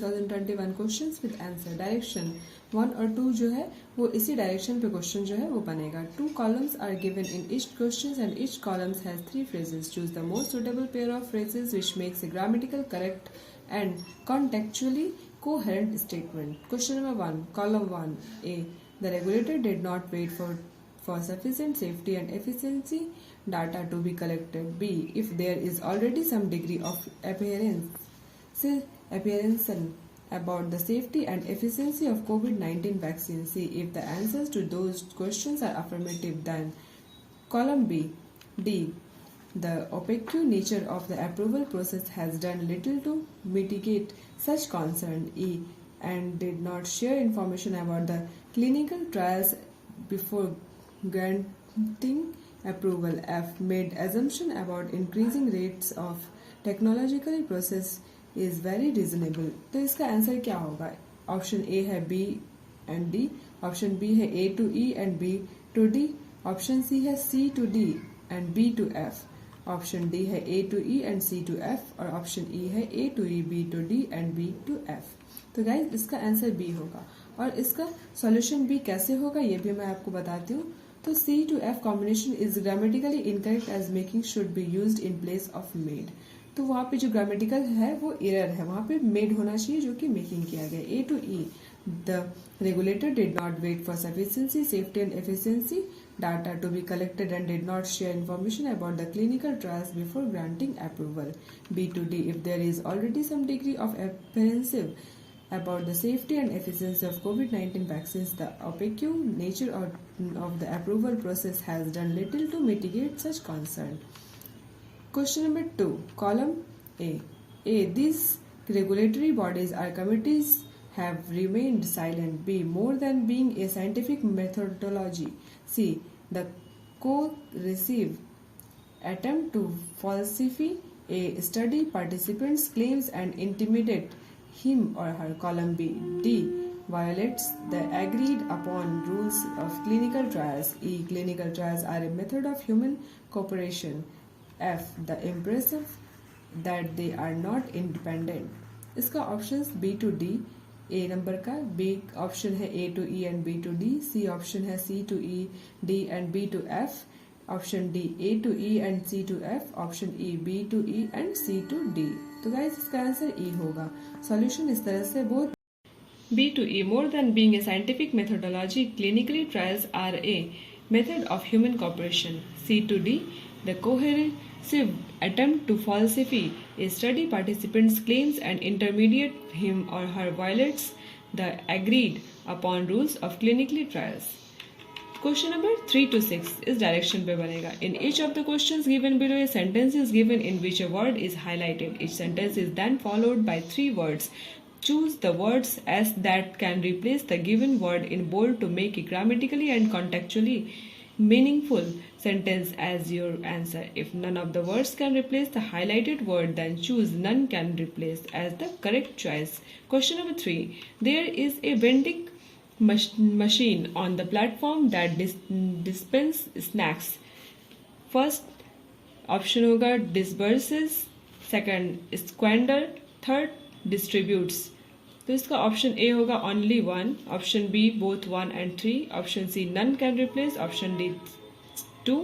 2021 questions with answer. Direction 1 और 2 जो है वो इसी डायरेक्शन पे क्वेश्चन जो है वो बनेगा। 2 columns are given in each questions and each column has 3 phrases. Choose the most suitable pair of phrases which makes a grammatical correct and contextually coherent statement. Question number 1, column 1 A. The regulator did not wait for sufficient safety and efficiency data to be collected. B. If there is already some degree of apprehension about the safety and efficacy of COVID-19 vaccine. C. If the answers to those questions are affirmative, then column B. D. The opaque nature of the approval process has done little to mitigate such concern. E. And did not share information about the clinical trials before granting approval. F. Made assumption about increasing rates of technological process is very reasonable. तो इसका answer क्या होगा? Option A है B and D, option B है A to E and B to D, option C है C to D and B to F, option D है A to E and C to F और option E है A to E B to D and B to F. तो guys इसका answer B होगा। और इसका solution B कैसे होगा ये भी मैं आपको बताती हूँ। तो C to F combination is grammatically incorrect as making should be used in place of made. तो वहाँ पे जो ग्रामेटिकल है वो एरर है, वहाँ पे मेड होना चाहिए जो कि मेकिंग किया गया। A to E the regulator did not wait for sufficiency safety and efficiency data to be collected and did not share information about the clinical trials before granting approval. B to D if there is already some degree of apprehensive about the safety and efficiency of COVID-19 vaccines, the opaque nature of the approval process has done little to mitigate such concern. Question number 2, column A. A. These regulatory bodies or committees have remained silent. B. More than being a scientific methodology. C. The co-receive attempt to falsify a study participant's claims and intimidate him or her. Column B. D. Violates the agreed upon rules of clinical trials. E. Clinical trials are a method of human cooperation. F. The impressive that they are not independent. इसका options B to D, A number का, B option है A to E and B to D, C option है C to E, D and B to F, option D A to E and C to F, option E B to E and C to D। तो guys इसका answer E होगा। Solution इस तरह से both B to E, more than being a scientific methodology, clinically trials are a method of human cooperation. C to D, the coercive attempt to falsify a study participant's claims and intermediate him or her violates the agreed upon rules of clinical trials. Question number 3 to 6 इस direction पे बनेगा। In each of the questions given below, a sentence is given in which a word is highlighted. Each sentence is then followed by 3 words. Choose the words as that can replace the given word in bold to make a grammatically and contextually meaningful sentence as your answer. If none of the words can replace the highlighted word, then choose none can replace as the correct choice. Question number 3. There is a vending machine on the platform that dispense snacks. First option होगा disburses, second squander, third distributes. तो इसका option A होगा only one, option B both 1 and 3, option C none can replace, option D 2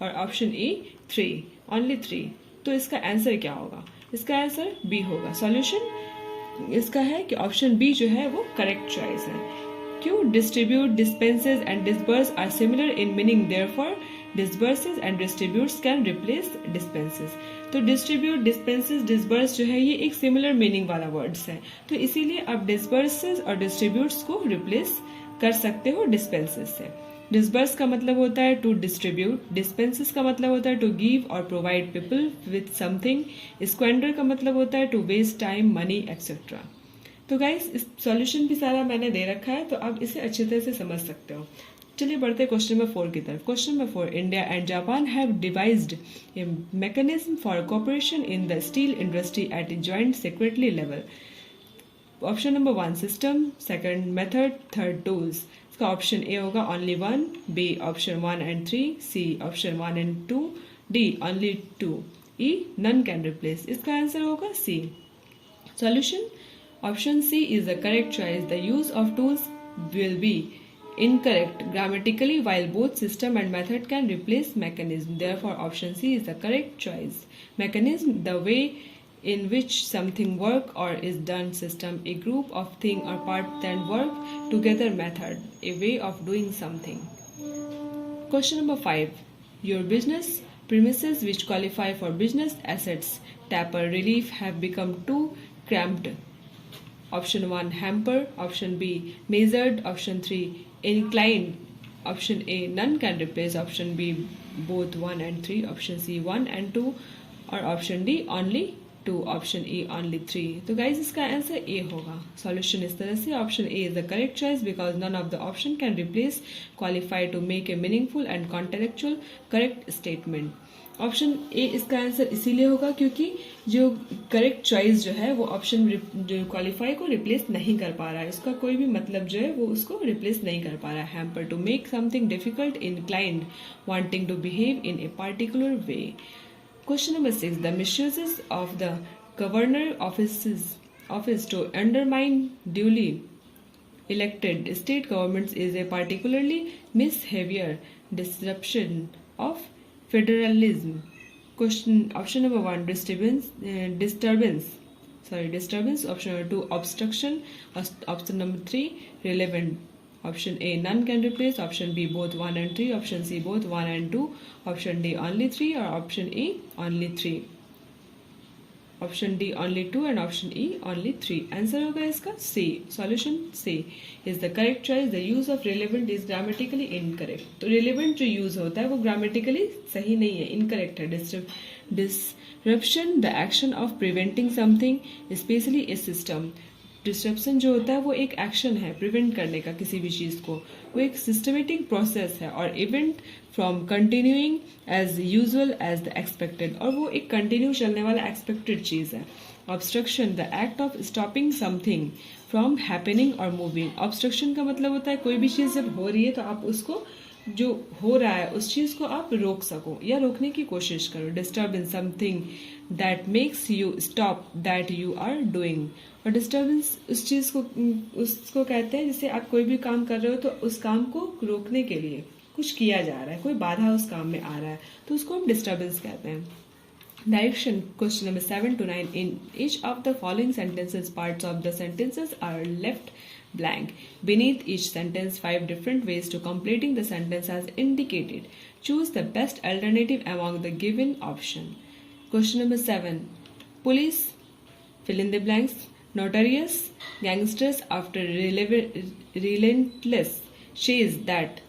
और option ई 3, only 3। तो इसका answer क्या होगा? इसका आंसर बी होगा। सॉल्यूशन इसका है कि ऑप्शन बी जो है वो करेक्ट चॉइस है। क्यों? distribute, dispenses and disburse are similar in meaning, therefore disburses and distributes can replace dispenses। तो distribute, dispenses, disburse जो है ये एक similar meaning वाला words है, तो इसीलिए आप disburses और distributes को replace कर सकते हो dispenses से। disburse का मतलब होता है to distribute, dispenses का मतलब होता है to give or provide people with something, squander का मतलब होता है to waste time, money, etc। तो गाइस इस सॉल्यूशन भी सारा मैंने दे रखा है, तो आप इसे अच्छी तरह से समझ सकते हो। चलिए बढ़ते हैं क्वेश्चन नंबर 4 की तरफ। Question number 4, India and Japan have devised a mechanism for cooperation in the steel industry at a joint secretary level. Option number 1 system, second method, third tools. इसका ऑप्शन ए होगा only 1, B option 1 and 3, C option 1 and 2, D only 2, E none can replace. इसका answer होगा C. Solution Option C is the correct choice. The use of tools will be incorrect grammatically, while both system and method can replace mechanism. Therefore, option C is the correct choice. Mechanism, the way in which something work or is done. System, a group of thing or part that work together. Method, a way of doing something. Question number 5. Your business premises which qualify for business assets, tapper, relief, have become too cramped. Option 1, hamper. Option B, measured. Option 3, inclined. Option A, none can replace. Option B, both 1 and 3. Option C, 1 and 2. और option D only 2. Option A only 3. तो guys इसका answer A होगा. Solution इस तरह से. Option A is the correct choice because none of the option can replace qualify to make a meaningful and contextually correct statement. Option A इसका answer इसीलिए होगा क्योंकि जो करेक्ट चॉइस जो है वो ऑप्शन जो क्वालिफाई को रिप्लेस नहीं कर पा रहा है. उसका कोई भी मतलब जो है वो उसको रिप्लेस नहीं कर पा रहा है. Hamper, to make something difficult. Inclined, wanting to behave in a particular way. Question number 6. The misuses of the governor office to undermine duly elected state governments is a particularly misbehavior disruption of federalism. Option number 1, disturbance. Option number 2, obstruction. Option number 3, relevant. Option A, none can replace. Option B, both 1 and 3. Option C, both 1 and 2. Option D, only 3. Or option E, only 3. Option D, only 2. And option E, only 3. Answer होगा इसका C. Solution C is the correct choice. The use of relevant is grammatically incorrect. तो relevant जो use होता है वो grammatically सही नहीं है, incorrect है. Disruption, the action of preventing something, especially a system. Disruption जो होता है वो एक एक्शन है प्रिवेंट करने का किसी भी चीज को. वो एक सिस्टमेटिक प्रोसेस है और event from continuing as usual as the expected. और वो एक कंटिन्यू चलने वाला एक्सपेक्टेड चीज है. Obstruction, the act of stopping something from happening और मूविंग. ऑब्स्ट्रक्शन का मतलब होता है कोई भी चीज जब हो रही है तो आप उसको जो हो रहा है उस चीज को आप रोक सको या रोकने की कोशिश करो. Disturbance, something that makes you stop that you are doing. और डिस्टर्बेंस उस चीज को उसको कहते हैं जिससे आप कोई भी काम कर रहे हो तो उस काम को रोकने के लिए कुछ किया जा रहा है, कोई बाधा उस काम में आ रहा है तो उसको हम डिस्टर्बेंस कहते हैं. Direction. Question number 7 to 9. In each of the following sentences, parts of the sentences are left blank. Beneath each sentence, 5 different ways to completing the sentence as indicated. Choose the best alternative among the given option. Question number 7. Police, fill in the blanks, notorious gangsters after relentless chase that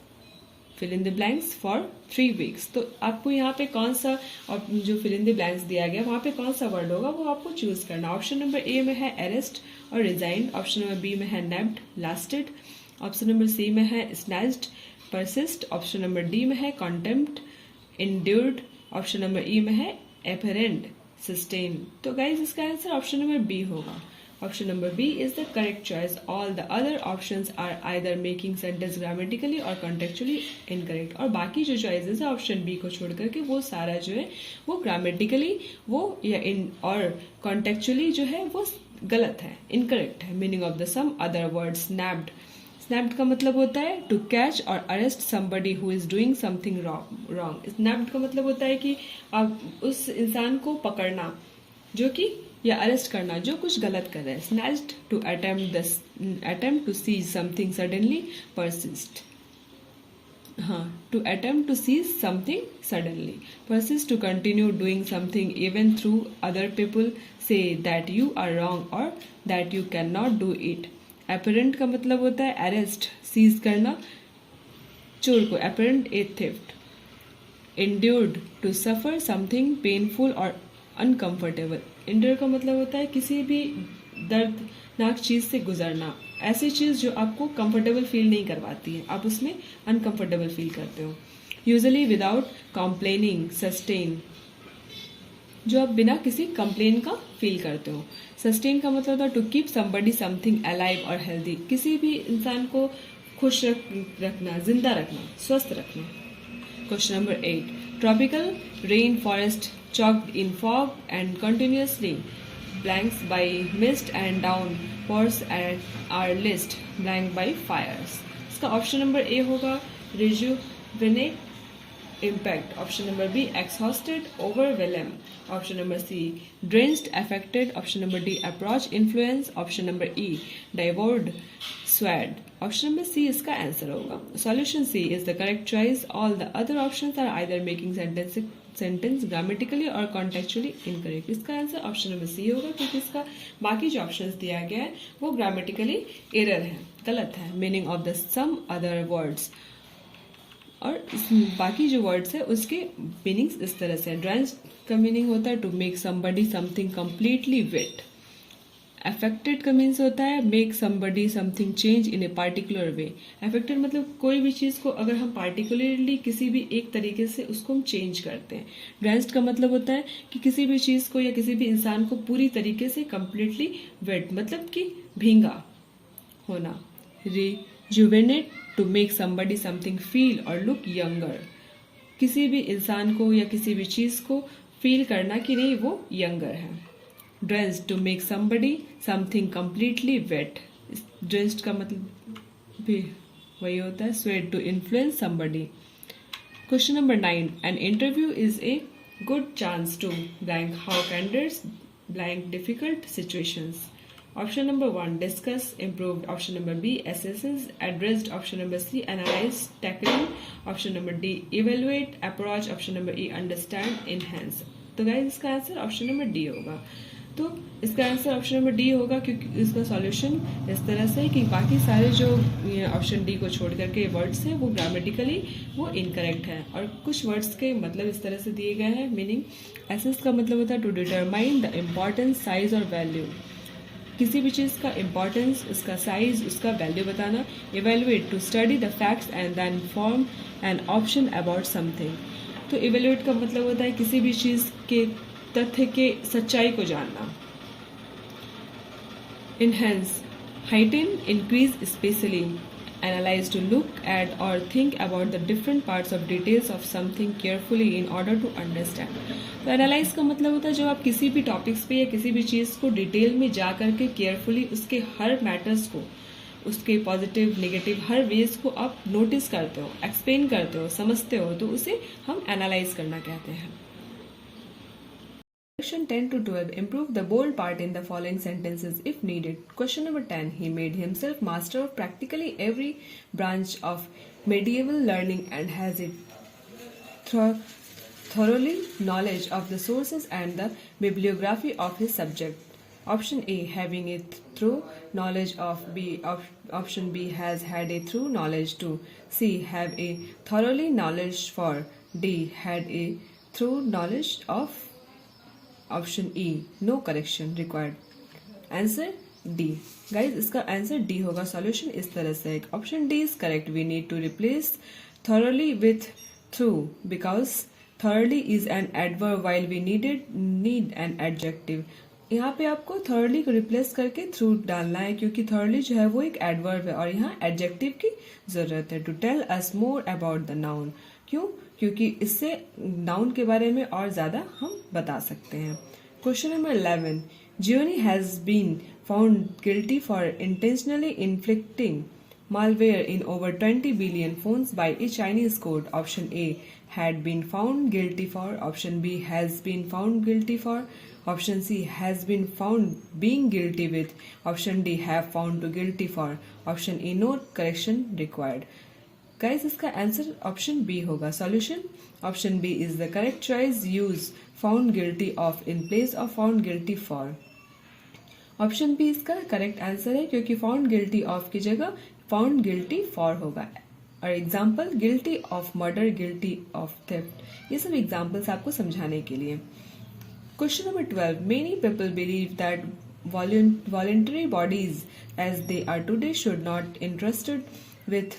fill in the blanks for 3 weeks. तो आपको यहाँ पे कौन सा जो fill in the blanks दिया गया वहाँ पे कौन सा वर्ड होगा वो आपको चूज करना. ऑप्शन नंबर ए में है अरेस्ट और रिजाइन. ऑप्शन नंबर बी में है नैप्ड, लास्टेड. ऑप्शन नंबर सी में है snatched, persist. Option number D में है कॉन्टेम्प्ट, इंड्यूर्ड. ऑप्शन नंबर ई में है एपरेंट, सस्टेन. तो गाइज इसका आंसर ऑप्शन नंबर बी होगा. Option number B is the correct choice. All the other options are either making sentence grammatically or contextually incorrect. और बाकी जो choices है ऑप्शन B को छोड़ करके वो सारा जो है वो grammatically वो या in और contextually जो है वो गलत है, incorrect है. Meaning of the some other words. Snapped. Snapped का मतलब होता है to catch or arrest somebody who is doing something wrong. Snapped का मतलब होता है कि आप उस इंसान को पकड़ना जो कि या अरेस्ट करना जो कुछ गलत कर रहा है. Snatched, to attempt to seize something suddenly. Persist, हाँ, to attempt to seize something suddenly. Persist, to continue doing something even through other people say that you are wrong और that you can not do it. Apprehend का मतलब होता है arrest, seize करना चोर को. Apprehend a theft. Endured, to suffer something painful और uncomfortable. Endure का मतलब होता है किसी भी दर्दनाक चीज से गुजरना, ऐसी चीज जो आपको कंफर्टेबल फील नहीं करवाती है, आप उसमें अनकंफर्टेबल फील करते हो. Usually without complaining. सस्टेन, जो आप बिना किसी कंप्लेन का फील करते हो. सस्टेन का मतलब होता है to keep somebody something alive और हेल्दी. किसी भी इंसान को खुश रखना, जिंदा रखना, स्वस्थ रखना. Question number 8. Tropical rain forest choked in fog and continuously blanks by mist and downpours and are list blank by fires. इसका ऑप्शन नंबर ए होगा rejuvenate impact. Option number B exhausted overwhelm. Option number C drenched affected. Option number D approach influence. Option number E devoured swayed. Option number C इसका answer होगा. Solution C is the correct choice. All the other options are either making sentence grammatically or contextually incorrect. इसका answer option number सी होगा क्योंकि इसका बाकी जो options दिया गया है वो ग्रामेटिकली एरर है, गलत है. Meaning of the some other words, और बाकी जो वर्ड्स है उसके मीनिंग्स इस तरह से. ड्रेंच का मीनिंग होता है to make somebody something completely wet. Affected का मीन्स होता है make somebody something change in a particular way. Affected मतलब कोई भी चीज को अगर हम पार्टिकुलरली किसी भी एक तरीके से उसको हम चेंज करते हैं. ड्रेंच्ड का मतलब होता है कि किसी भी चीज को या किसी भी इंसान को पूरी तरीके से कंप्लीटली वेट मतलब कि भींगा होना. Rejuvenate to make somebody something feel और लुक यंगर. किसी भी इंसान को या किसी भी चीज को फील करना कि नहीं वो यंगर है. drenched to make somebody something completely wet. drenched का मतलब भी वही होता है. swayed to influence somebody. Question number 9. An interview is a good chance to blank how candidates blank difficult situations. Option number 1 discuss improved. Option number B assesses addressed. Option number C analyze tackling. Option number D evaluate approach. Option number E understand enhance. तो guys इसका answer option number D होगा. तो इसका answer option number D होगा क्योंकि इसका solution इस तरह से है कि बाकी सारे जो ऑप्शन डी को छोड़ करके वर्ड्स हैं वो ग्रामेटिकली वो इनकरेक्ट है और कुछ वर्ड्स के मतलब इस तरह से दिए गए हैं. मीनिंग एसेस का मतलब होता है to determine the importance size और वैल्यू. किसी भी चीज़ का इम्पोर्टेंस, उसका साइज, उसका वैल्यू बताना. Evaluate to study the facts and then form an option about something. तो इवेल्युएट का मतलब होता है किसी भी चीज़ के तथ्य के सच्चाई को जानना. Enhance heighten increase especially. Analyze to look at or think about the different parts of details of something carefully in order to understand. तो एनालाइज का मतलब होता है जब आप किसी भी टॉपिक्स पे या किसी भी चीज को डिटेल में जा करके केयरफुली उसके हर मैटर्स को, उसके पॉजिटिव नेगेटिव हर वेज को आप नोटिस करते हो, एक्सप्लेन करते हो, समझते हो, तो उसे हम एनालाइज करना कहते हैं. Question 10 to 12. Improve the bold part in the following sentences if needed. Question number 10. He made himself master of practically every branch of medieval learning and has a thoroughly knowledge of the sources and the bibliography of his subject. Option A. Having a thorough knowledge of B. Option B. Has had a thorough knowledge to. C. Have a thoroughly knowledge for. D. Had a thorough knowledge of. Option E no correction required. Answer D. Guys इसका answer D होगा. Solution इस तरह से. Option D is correct. We need to replace thoroughly with through because thoroughly is an adverb while we need an adjective. यहाँ पे आपको thoroughly को replace करके through डालना है क्योंकि thoroughly जो है वो एक adverb है और यहाँ adjective की जरूरत है. To tell us more about the noun. क्यों? क्योंकि इससे नाउन के बारे में और ज्यादा हम बता सकते हैं. Question number 11. Giovanni has been found guilty for intentionally inflicting malware in over 20 billion phones by a Chinese court. Option A had been found guilty for. Option B has been found guilty for. Option C has been found being guilty with. Option D have found to guilty for. Option E no correction required. Guys इसका answer option B होगा. Solution option B is the correct choice. Use found guilty of in place of found guilty for. Option B इसका correct answer है क्योंकि found guilty of की जगह found guilty for होगा. और example guilty of murder, guilty of theft, ये सब examples आपको समझाने के लिए. Question number 12. Many people believe that voluntary bodies as they are today should not entrusted with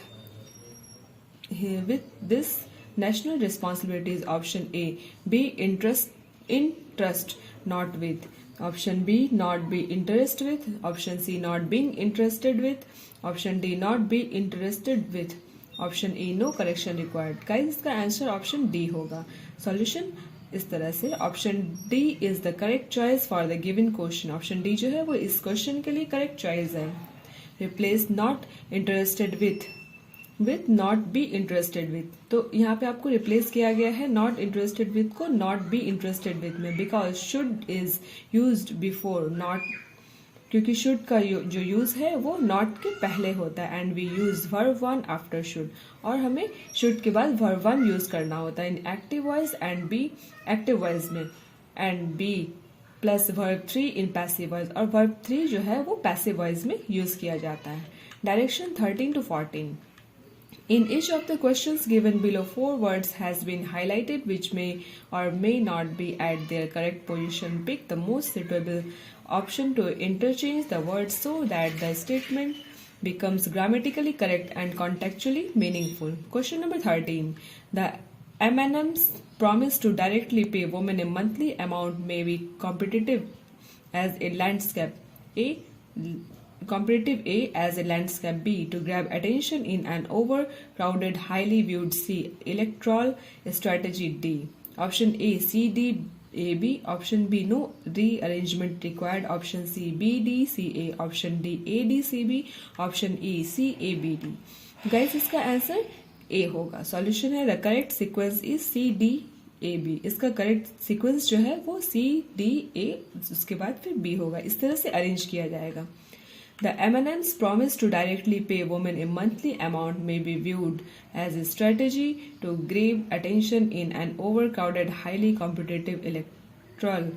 this national responsibilities. Option A be in trust not with. Option B not be interest with. Option C not being interested with. Option D not be interested with. Option E no correction required. Guys इसका answer option D होगा. Solution इस तरह से option D is the correct choice for the given question. Option D जो है वो इस question के लिए करेक्ट चॉइस है। Replace not interested with not be interested with. तो यहाँ पे आपको रिप्लेस किया गया है नॉट इंटरेस्टेड विथ को नॉट बी इंटरेस्टेड विथ में, because should is used before not, क्योंकि शुड का जो यूज है वो नॉट के पहले होता है and we use verb one after should, और हमें शुड के बाद वर्ब वन यूज करना होता है in active voice and B active voice में, and B plus verb three in passive voice, और वर्ब थ्री जो है वो पैसिव वॉइस में यूज किया जाता है। Direction 13 to 14। In each of the questions given below, 4 words has been highlighted which may or may not be at their correct position. Pick the most suitable option to interchange the words so that the statement becomes grammatically correct and contextually meaningful. Question number 13. The M&M's promise to directly pay women a monthly amount may be competitive as a landscape as a landscape, B to grab attention in an overcrowded, highly viewed, C electoral strategy, D. Option A C D A B, option B no rearrangement required, option C B D C A, option D A D C B, option E C A B D. Guys, इसका answer A होगा। Solution है the correct sequence is C D A B। इसका correct sequence जो है वो C D A, उसके बाद फिर B होगा। इस तरह से अरेंज किया जाएगा। The M&M's promise to directly pay women a monthly amount may be viewed as a strategy to grab attention in an overcrowded, highly competitive electoral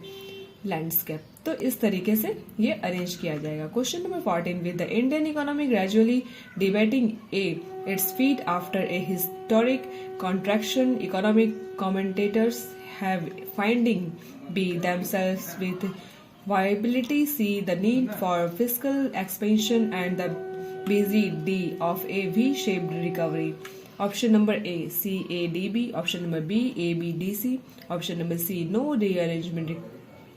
landscape. तो इस तरीके से ये अरेंज किया जाएगा। Question number 14। With the Indian economy gradually debating its feet after a historic contraction, economic commentators have finding B themselves with viability, C the need for fiscal expansion, and the busy D of a V-shaped recovery. Option number A C A D B, option number B A B D C, option number C no rearrangement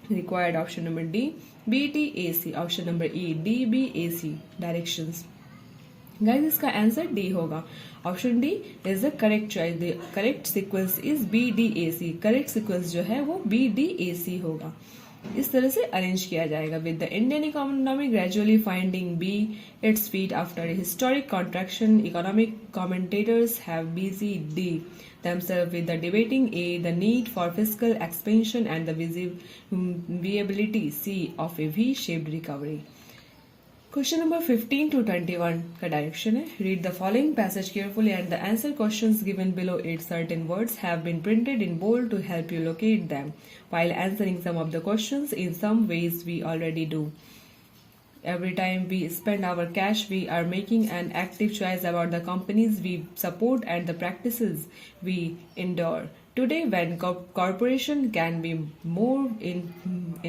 required, option number D B T A C, option number E D B A C. Directions. Guys, इसका answer D होगा। Option D is the correct choice. The correct sequence is B D A C। Correct sequence जो है वो B D A C होगा। इस तरह से arrange किया जाएगा। With the Indian economy gradually finding be its feet after historic contraction, economic commentators have busied themselves with the debating A the need for fiscal expansion and the viability C of a V-shaped recovery. Question number 15 to 21 का direction है। Read the following passage carefully and the answer questions given below it. Certain words have been printed in bold to help you locate them. While answering some of the questions in some ways we already do. Every time we spend our cash, we are making an active choice about the companies we support and the practices we endure. Today, when corporation can be more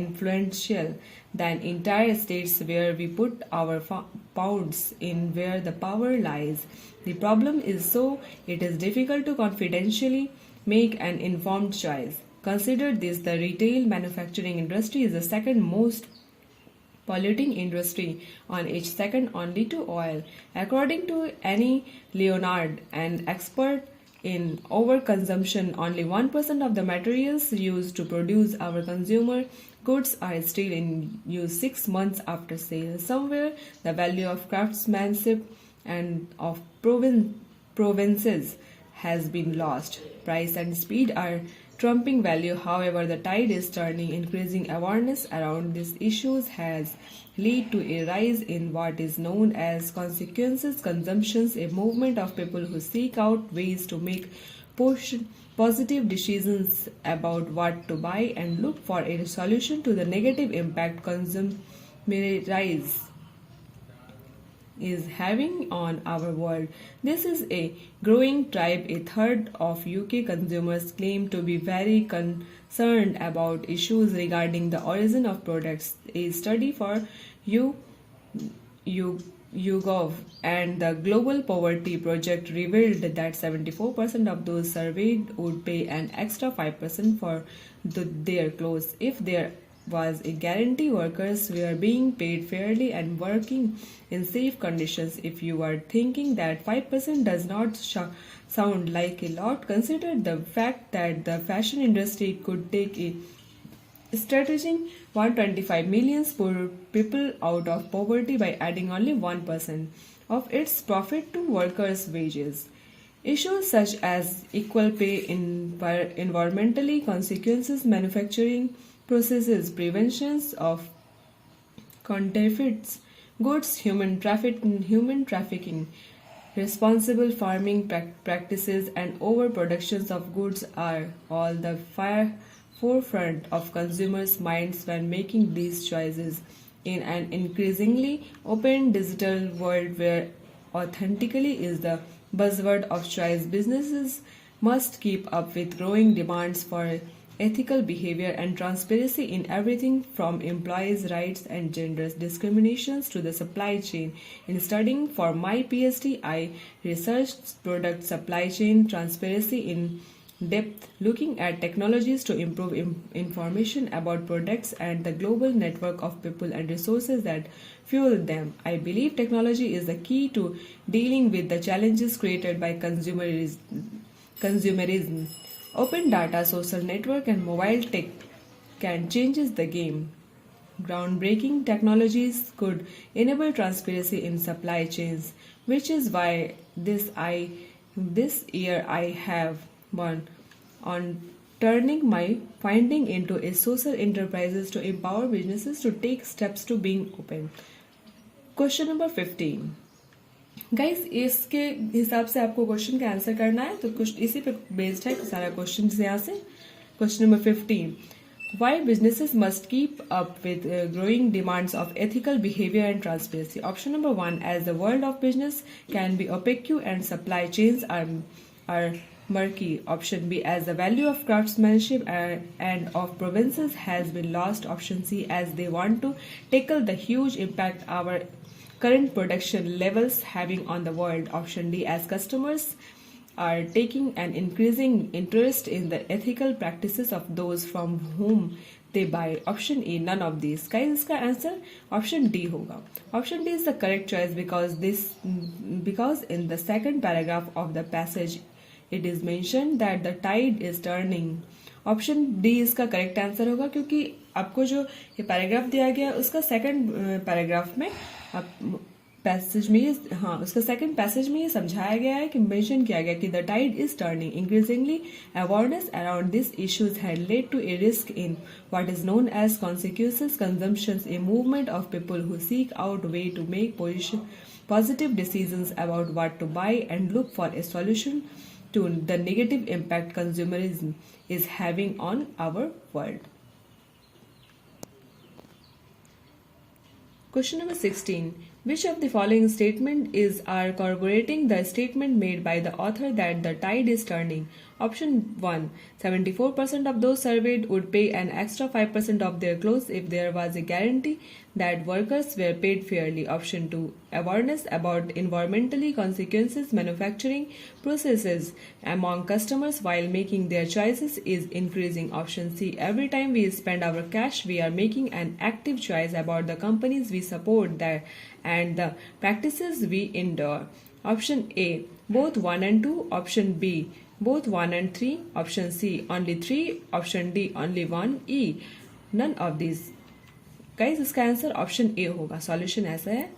influential than entire states where we put our pounds in where the power lies, the problem is so it is difficult to confidentially make an informed choice. Consider this: the retail manufacturing industry is the second most polluting industry on its second only to oil. According to Annie Leonard, an expert in overconsumption, only 1% of the materials used to produce our consumer goods are still in use 6 months after sale. Somewhere, the value of craftsmanship and of provinces has been lost. Price and speed are trumping value. However, the tide is turning. Increasing awareness around these issues has led to a rise in what is known as consequences consumptions, a movement of people who seek out ways to make positive decisions about what to buy and look for a solution to the negative impact consumerism is having on our world. This is a growing tribe. A third of UK consumers claim to be very concerned about issues regarding the origin of products. A study for YouGov and the Global Poverty Project revealed that 74% of those surveyed would pay an extra 5% for their clothes if their was a guarantee workers were being paid fairly and working in safe conditions. If you are thinking that 5% does not sound like a lot, consider the fact that the fashion industry could take a strategic 125 million poor people out of poverty by adding only 1% of its profit to workers' wages. Issues such as equal pay, environmentally consequences, manufacturing processes, preventions of counterfeits goods, human trafficking, responsible farming practices, and overproductions of goods are all the forefront of consumers' minds when making these choices. In an increasingly open digital world where authentically is the buzzword of choice, businesses must keep up with growing demands for ethical behavior and transparency in everything from employees' rights and gender discriminations to the supply chain. In studying for my PhD, I researched product supply chain transparency in depth, looking at technologies to improve information about products and the global network of people and resources that fuel them. I believe technology is the key to dealing with the challenges created by consumerism. Open data, social network, and mobile tech can change the game. Groundbreaking technologies could enable transparency in supply chains, which is why this year I have one on turning my finding into a social enterprises to empower businesses to take steps to being open. Question number 15. Guys इसके हिसाब से आपको question का answer करना है, तो कुछ इसी पे बेस्ड है सारा क्वेश्चन यहाँ से. Question number 15. Why businesses must keep up with growing demands of ethical behavior and transparency? Option number 1. As the world of business can be opaque and supply chains are murky. Option B. As the value of craftsmanship and of provinces has been lost. Option C. As they want to tackle the huge impact our current production levels having on the world. Option D. As customers are taking an increasing interest in the ethical practices of those from whom they buy. Option A. None of these. Guys, इसका answer option D होगा. Option D is the correct choice because in the second paragraph of the passage it is mentioned that the tide is turning. Option D इसका correct answer होगा क्योंकि आपको जो ये paragraph दिया गया उसका सेकंड पैराग्राफ में पैसेज में उसका सेकंड पैसेज में ये समझाया गया है कि मेंशन किया गया कि the tide is turning. Increasingly awareness around this issues had led to a risk in what is known as consequences consumptions, a movement of people who seek out way to make positive decisions about what to buy and look for a solution to the negative impact consumerism is having on our world. Question number 16. Which of the following statement are corroborating the statement made by the author that the tide is turning? Option 1. 74% of those surveyed would pay an extra 5% of their clothes if there was a guarantee that workers were paid fairly. Option 2. Awareness about environmentally consequences manufacturing processes among customers while making their choices is increasing. Option C. Every time we spend our cash, we are making an active choice about the companies we support and the practices we endure. Option A. Both 1 and 2. Option B. Both 1 and 3. Option C. Only 3. Option D. Only 1. E. None of these. Guys, इसका answer option A होगा. Solution ऐसा है.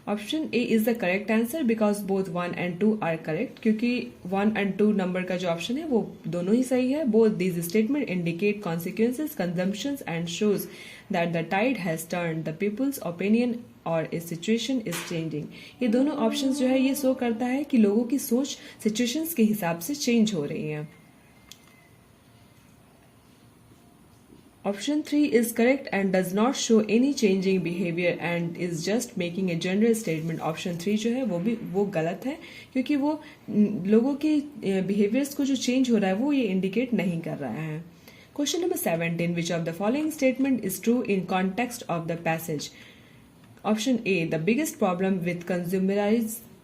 Option A is the correct answer because both 1 and 2 are correct, क्योंकि 1 and 2 number का जो option है वो दोनों ही सही है. Both these statement indicate consequences consumptions and shows that the tide has turn the people's opinion और ए सिचुएशन इज चेंजिंग. ये दोनों ऑप्शन जो है ये शो करता है कि लोगों की सोच सिचुएशंस के हिसाब से चेंज हो रही है. Option 3 is correct and does not show any changing behavior and is just making a general statement. Option 3 जो है वो गलत है क्योंकि वो लोगों के behaviors को जो change हो रहा है वो ये indicate नहीं कर रहा है. Question number 17. Which of the following statement is true in context of the passage? Option A. The biggest problem with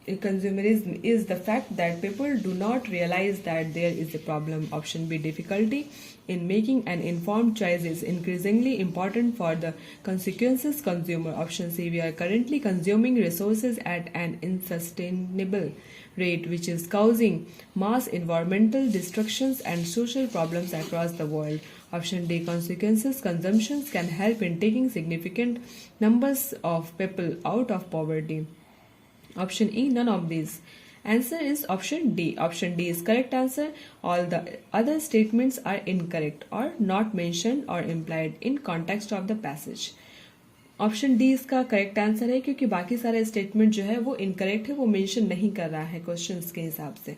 consumerism is the fact that people do not realize that there is a problem. Option B, difficulty in making an informed choice is increasingly important for the consequences consumer. Option C, we are currently consuming resources at an unsustainable rate, which is causing mass environmental destructions and social problems across the world. Option D, consequences consumptions can help in taking significant numbers of people out of poverty. Option E, none of these. Answer is option D. Option D is correct answer. All the other statements are incorrect or not mentioned or implied in context of the passage. Option D इसका correct answer है क्योंकि बाकी सारे statement जो है वो incorrect है, वो मेंशन नहीं कर रहा है क्वेश्चंस के हिसाब से.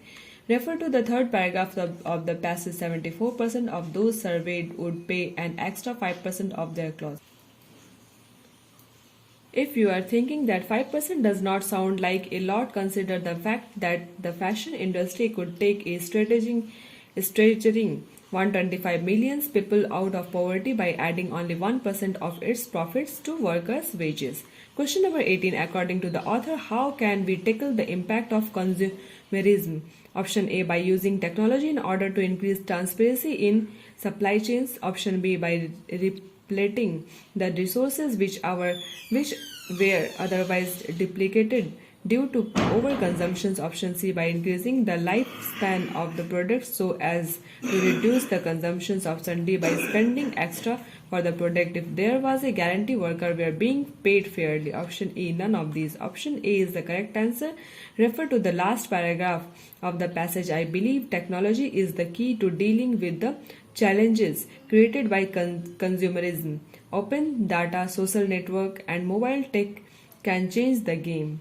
Refer to the third paragraph of the passage. 74% of those surveyed would pay an extra 5% of their clothes. If you are thinking that 5% does not sound like a lot, consider the fact that the fashion industry could take a strategizing 125 million people out of poverty by adding only 1% of its profits to workers' wages. Question number 18. According to the author, how can we tackle the impact of consumerism? Option A, by using technology in order to increase transparency in supply chains. Option B, by repleting the resources which were otherwise duplicated due to overconsumption. Option C, by increasing the lifespan of the product so as to reduce the consumption. Option D, by spending extra for the product if there was a guarantee worker were being paid fairly. Option E, none of these. Option A is the correct answer. Refer to the last paragraph of the passage. I believe technology is the key to dealing with the challenges created by consumerism. Open data, social network, and mobile tech can change the game.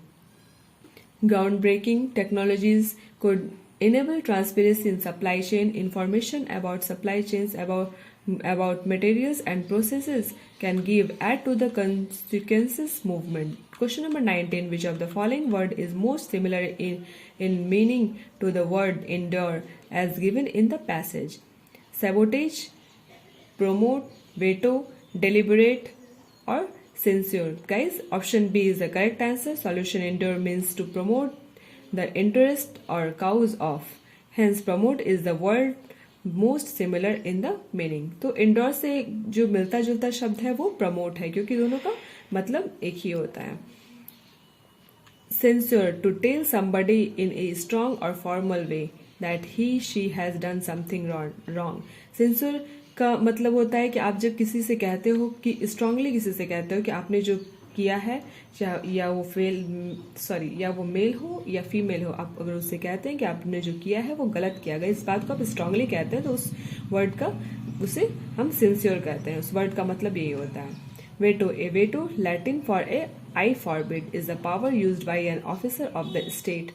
Groundbreaking technologies could enable transparency in supply chain. Information about supply chains, about materials and processes can add to the consequences movement. Question number 19. Which of the following word is most similar in meaning to the word endure as given in the passage? Sabotage, promote, veto, deliberate, or censure. Guys, option B is the correct answer. Solution. Endure means to promote the interest or cause of. Hence, promote is the word most similar in the meaning. तो endure से जो मिलता जुलता शब्द है वो promote है क्योंकि दोनों का मतलब एक ही होता है. Censure, to tell somebody in a strong or formal way that she has done something wrong. Censure का मतलब होता है कि आप जब किसी से कहते हो कि स्ट्रांगली किसी से कहते हो कि आपने जो किया है, या वो मेल हो या फीमेल हो, आप अगर उससे कहते हैं कि आपने जो किया है वो गलत किया गया, इस बात को आप स्ट्रांगली कहते हैं तो उस वर्ड का उसे हम सिंसियर कहते हैं. उस वर्ड का मतलब यही होता है. Veto, A veto Latin for a I forbid is the power used by an officer of the state.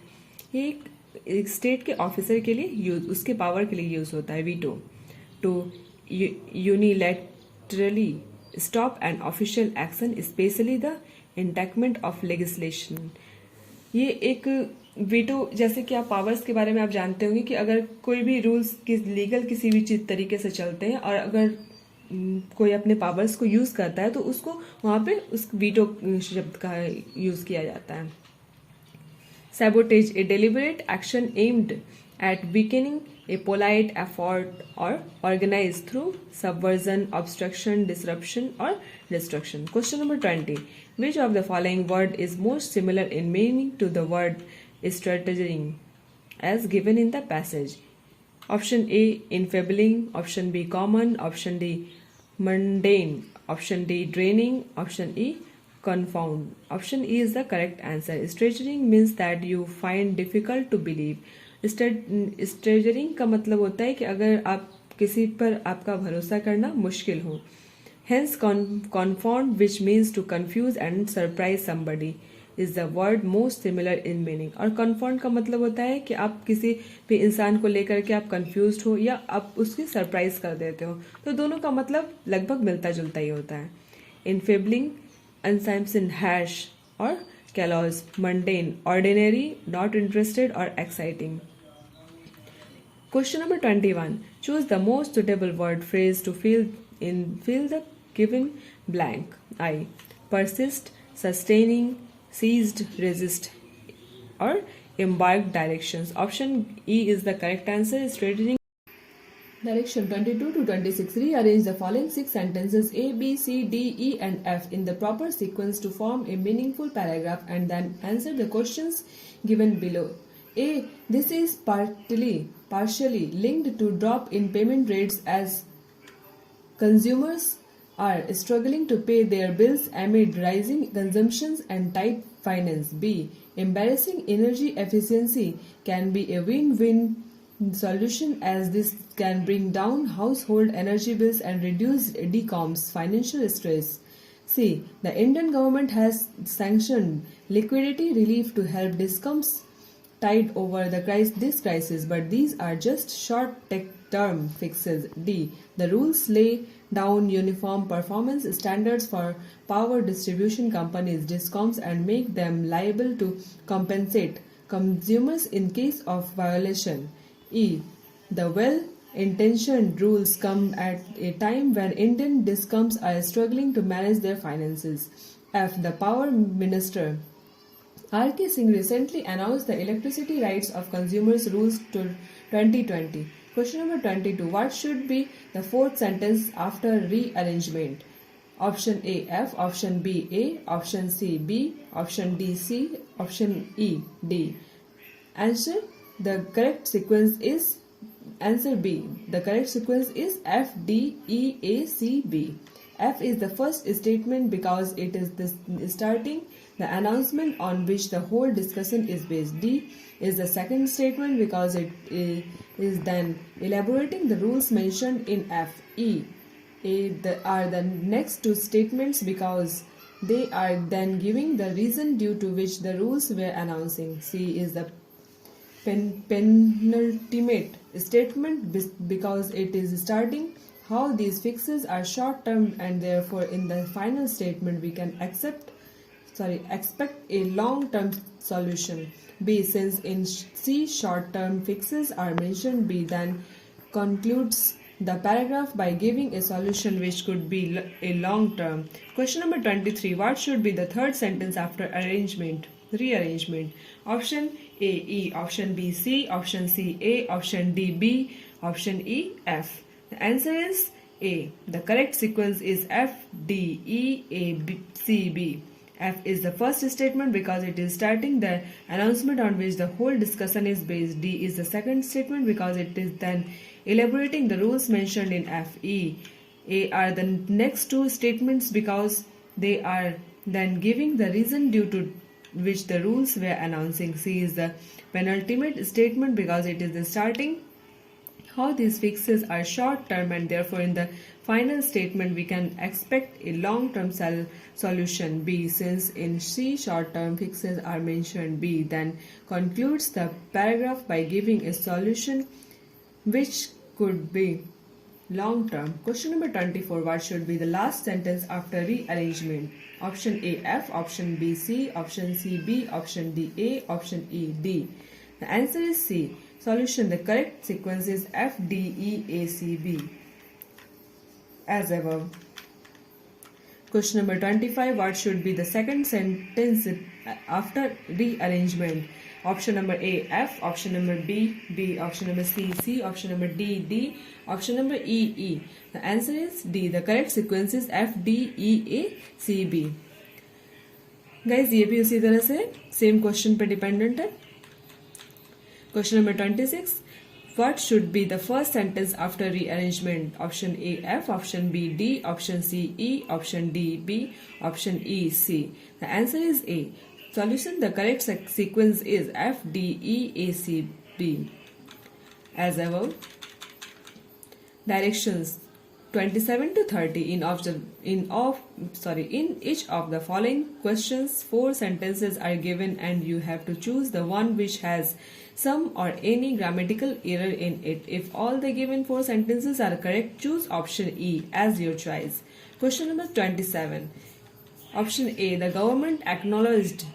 ये एक स्टेट के ऑफिसर के लिए उसके पावर के लिए यूज होता है veto. To unilaterally stop an official action, especially the enactment of legislation. ये एक वीटो, जैसे कि आप पावर्स के बारे में आप जानते होंगे कि अगर कोई भी रूल्स लीगल किसी भी चीज तरीके से चलते हैं और अगर कोई अपने पावर्स को यूज करता है तो उसको वहां पे उस वीटो शब्द का यूज किया जाता है. Sabotage, a deliberate action aimed at weakening a polite effort or organized through subversion, obstruction, disruption, or destruction. Question number 20. Which of the following word is most similar in meaning to the word strategizing as given in the passage? Option A, enfabling. Option B, common. Option D, mundane. Option D, draining. Option E, confound. Option E is the correct answer. Strategizing means that you find difficult to believe. स्ट्रेजरिंग का मतलब होता है कि अगर आप किसी पर आपका भरोसा करना मुश्किल हो. Hence confound, which means to confuse and surprise somebody, is the word most similar in meaning. और कन्फाउंड का मतलब होता है कि आप किसी भी इंसान को लेकर के आप कंफ्यूज हो या आप उसकी सरप्राइज कर देते हो. तो दोनों का मतलब लगभग मिलता जुलता ही होता है. इनफेबलिंग, अनसाइमसन, हैश और callous, mundane, ordinary, not interested or exciting. Question number 21. Choose the most suitable word phrase to fill the given blank. I. Persist, sustaining, seized, resist. or embarked directions. Option E is the correct answer. Straightening direction 22 to 26. Rearrange the following 6 sentences A, B, C, D, E, and F in the proper sequence to form a meaningful paragraph and then answer the questions given below. A. This is partially linked to drop in payment rates as consumers are struggling to pay their bills amid rising consumptions and tight finance. B. Embarrassing energy efficiency can be a win-win solution as this can bring down household energy bills and reduce DCOM's financial stress. C. The Indian government has sanctioned liquidity relief to help DISCOMs tide over this crisis, but these are just short-term fixes. D. The rules lay down uniform performance standards for power distribution companies DISCOMs and make them liable to compensate consumers in case of violation. E. The well-intentioned rules come at a time when Indian DISCOMs are struggling to manage their finances. F. The Power Minister R.K. Singh recently announced the electricity rights of consumers rules to 2020. Question number 22. What should be the fourth sentence after rearrangement? Option A F, option B A, option C B, option D C, option E D. Answer. The correct sequence is answer B. The correct sequence is F D E A C B. F is the first statement because it is the announcement on which the whole discussion is based. D is the second statement because it is then elaborating the rules mentioned in F. E are the next two statements because they are then giving the reason due to which the rules were announcing. C is the penultimate statement because it is starting how these fixes are short term and therefore in the final statement we can expect a long term solution. B. Since in C short term fixes are mentioned, B then concludes the paragraph by giving a solution which could be a long term. Question number 23. What should be the third sentence after rearrangement? Option A E, option B C, option C A, option D B, option E F. The answer is A. The correct sequence is F D E A B C B. F is the first statement because it is starting the announcement on which the whole discussion is based. D is the second statement because it is then elaborating the rules mentioned in F. E, A are the next two statements because they are then giving the reason due to which the rules were announcing. C is the penultimate statement because it is the starting how these fixes are short term and therefore in the final statement we can expect a long term solution. B. Since in C short term fixes are mentioned, B then concludes the paragraph by giving a solution which could be long term. Question number 24. What should be the last sentence after rearrangement? Option A F, option B C, option C B, option D A, option E D. The answer is C. Solution. The correct sequence is F D E A C B. As above. Question number 25. What should be the second sentence after rearrangement? Option number A F, option number B B, option number C C, option number D D, option number E E. The answer is D. The correct sequence is F D E A C B. Guys, ये भी उसी तरह से same question पे dependent है. Question number 26. What should be the first sentence after rearrangement? Option A F, option B D, option C E, option D B, option E C. The answer is A. Solution. The correct sequence is F D E A C B. As above. Directions 27 to 30. In each of the following questions, 4 sentences are given and you have to choose the one which has some or any grammatical error in it. If all the given 4 sentences are correct, choose option E as your choice. Question number 27. Option A. The government acknowledged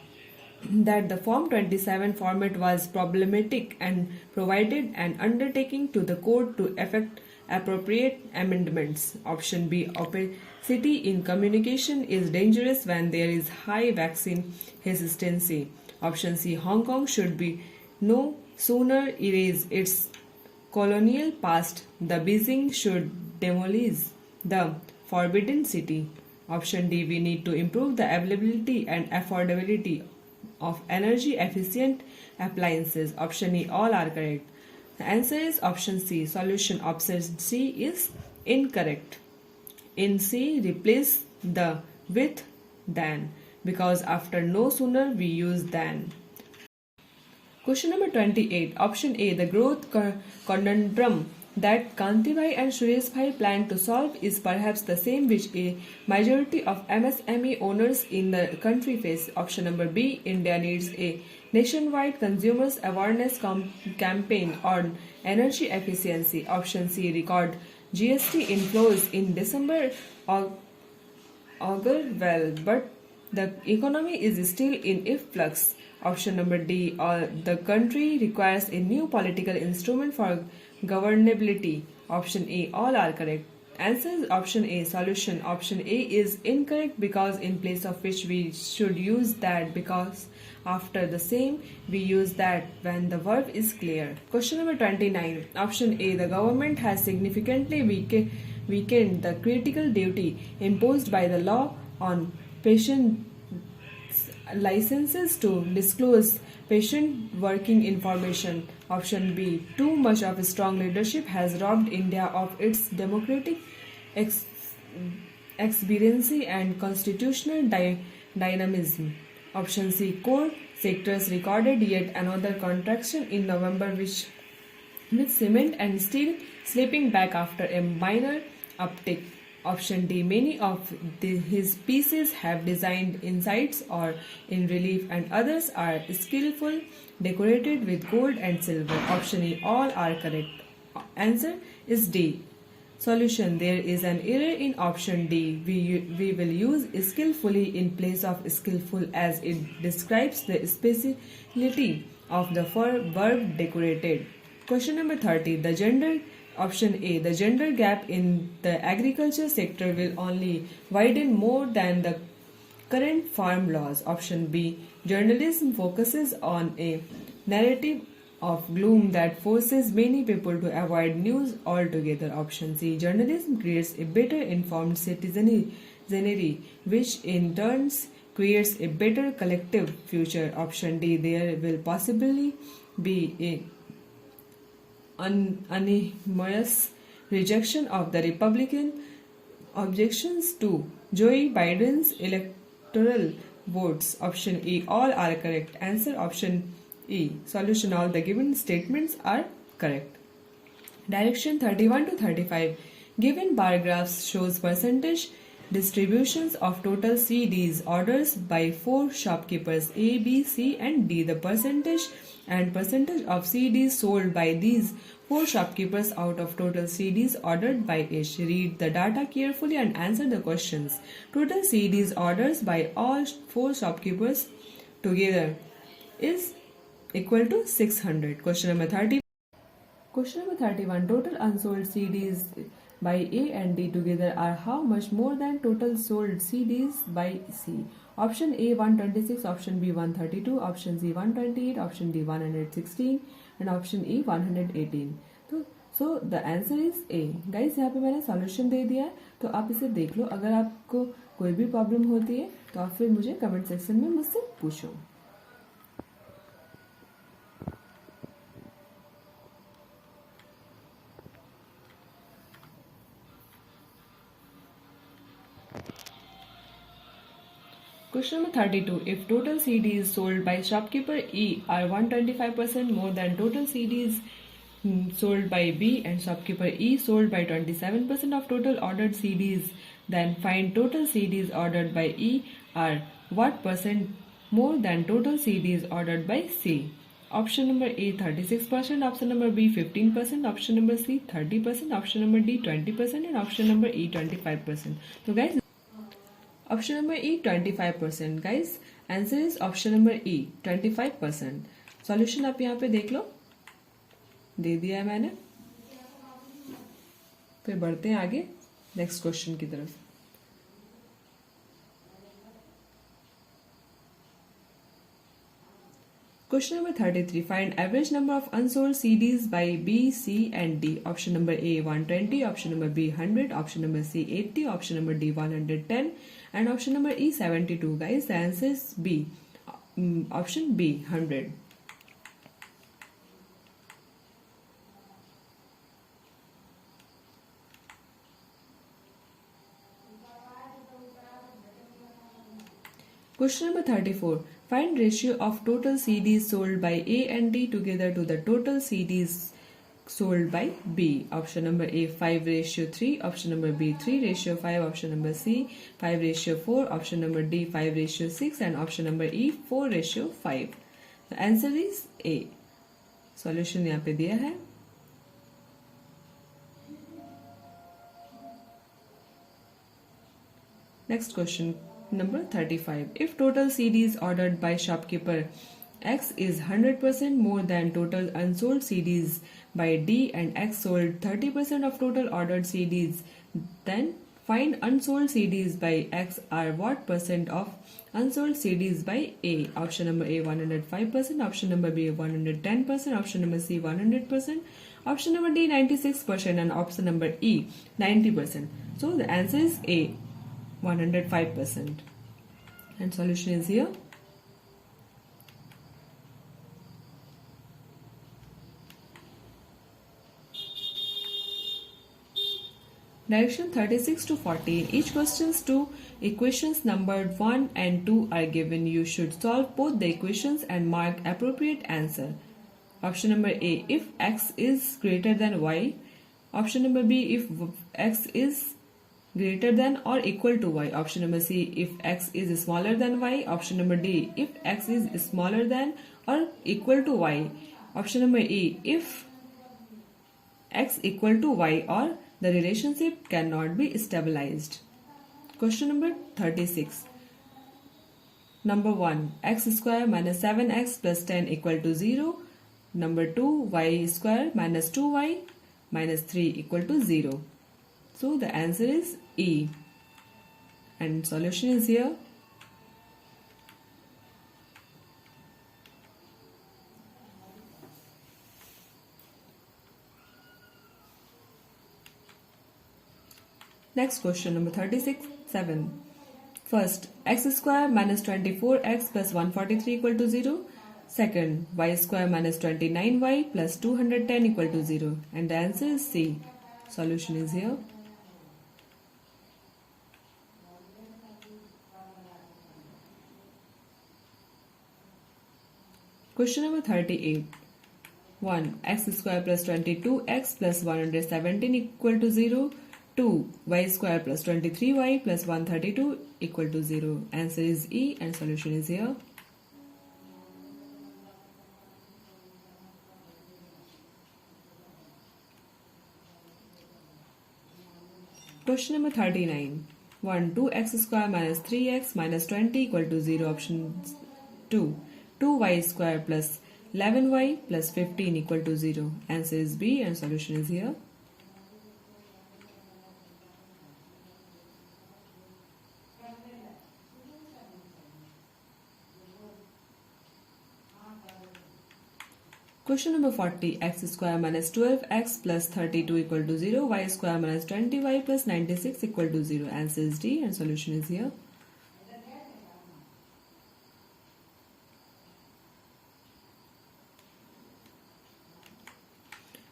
that the Form 27 format was problematic and provided an undertaking to the court to effect appropriate amendments. Option B. Opacity in communication is dangerous when there is high vaccine hesitancy. Option C. Hong Kong should be no sooner erase its colonial past. The Beijing should demolish the Forbidden City. Option D. We need to improve the availability and affordability of energy efficient appliances. Option E. All are correct. The answer is option C. Solution option C is incorrect. In C, replace the with than, because after no sooner we use than. Question number 28. Option A. The growth conundrum that Kanti and Suresh plan to solve is perhaps the same which a majority of MSME owners in the country face. Option number B. India needs a nationwide consumers awareness campaign on energy efficiency. Option C. Record GST inflows in December augur well, but the economy is still in flux. Option number D. The country requires a new political instrument for governability. Option A. All are correct. Answer is option A. Solution option A is incorrect, because in place of which we should use that, because after the same we use that when the verb is clear. Question number 29. Option A. The government has significantly weakened the critical duty imposed by the law on patient licenses to disclose patient working information. Option B. Too much of strong leadership has robbed India of its democratic experiency and constitutional dynamism. Option C. Core sectors recorded yet another contraction in November, with cement and steel slipping back after a minor uptick. Option D. Many of his pieces have designed insides or in relief, and others are skillful, decorated with gold and silver. Option E. All are correct. Answer is D. Solution. There is an error in option D. We will use skillfully in place of skillful, as it describes the speciality of the verb decorated. Question number 30. Option A. The gender gap in the agriculture sector will only widen more than the current farm laws. Option B. Journalism focuses on a narrative of gloom that forces many people to avoid news altogether. Option C. Journalism creates a better informed citizenry, which in turn creates a better collective future. Option D. There will possibly be a unanimous rejection of the Republican objections to Joe Biden's electoral votes. Option E. All are correct. Answer option E. Solution. All the given statements are correct. Direction 31 to 35. Given bar graphs shows percentage distributions of total CDs orders by 4 shopkeepers A, B, C and D. The percentage of CDs sold by these 4 shopkeepers out of total CDs ordered by each. Read the data carefully and answer the questions. Total CDs orders by all 4 shopkeepers together is equal to 600. Question number 30. Question number 31. Total unsold CDs by A and D together are how much more than total sold CDs by C? Option A 126, option B 132, option C 128, option D 116 and option E 118. So the answer is A. Guys, यहाँ पे मैंने solution दे दिया है, तो आप इसे देख लो. अगर आपको कोई भी प्रॉब्लम होती है तो आप फिर मुझे कमेंट सेक्शन में मुझसे पूछो. Question number 32. If total CDs sold by shopkeeper E are 125% more than total CDs sold by B and shopkeeper E sold by 27% of total ordered CDs, then find total CDs ordered by E are what percent more than total CDs ordered by C? Option number A 36%, option number B 15%, option number C 30%, option number D 20% and option number E 25%. So guys, option number E 25%. Guys, answer is option number E 25%. Solution आप यहाँ पे देख लो, दे दिया है मैंने. फिर बढ़ते हैं आगे नेक्स्ट क्वेश्चन की तरफ. Question number 33. Find average number of unsold CDs by B, C and D. Option number A 120, option number B 100, option number C 80, option number D 110 and option number E 72. Guys, the answer is B. Option B 100. Question number 34. Find ratio of total CDs sold by A and D together to the total CDs sold by B. Option number A 5:3, option number B 3:5, option number C 5:4, option number D 5:6 and option number E 4:5. The answer is A. Solution यहाँ पे दिया है. Next question. Number 35. If total CDs ordered by shopkeeper X is 100% more than total unsold CDs by D and X sold 30% of total ordered CDs, then find unsold CDs by X are what percent of unsold CDs by A. Option number A 105%, option number B 110%, option number C 100%, option number D 96% and option number E 90%. So the answer is A 105%. And solution is here. Direction 36 to 40. In each questions two equations numbered 1 and 2 are given. You should solve both the equations and mark appropriate answer. Option number A, if x is greater than y. Option number B, if x is greater than or equal to y. Option number C, if x is smaller than y. Option number D, if x is smaller than or equal to y. Option number E, if x equal to y or the relationship cannot be stabilized. Question number 36. Number 1, x square minus 7x plus 10 equal to 0. Number 2, y square minus 2y minus 3 equal to 0. So the answer is E. And solution is here. Next question, number 36, 7. First, x square minus 24x plus 143 equal to 0. Second, y square minus 29y plus 210 equal to 0. And the answer is C. Solution is here. Question number 38. 1. X square plus 22x plus 117 equal to 0. 2. Y square plus 23y plus 132 equal to 0. Answer is E and solution is here. Question number 39. 1. 2x square minus 3x minus 20 equal to 0. Option 2. 2y square plus 11y plus 15 equal to 0. Answer is B and solution is here. Question number 40. X square minus 12x plus 32 equal to 0. Y square minus 20y plus 96 equal to 0. Answer is D and solution is here.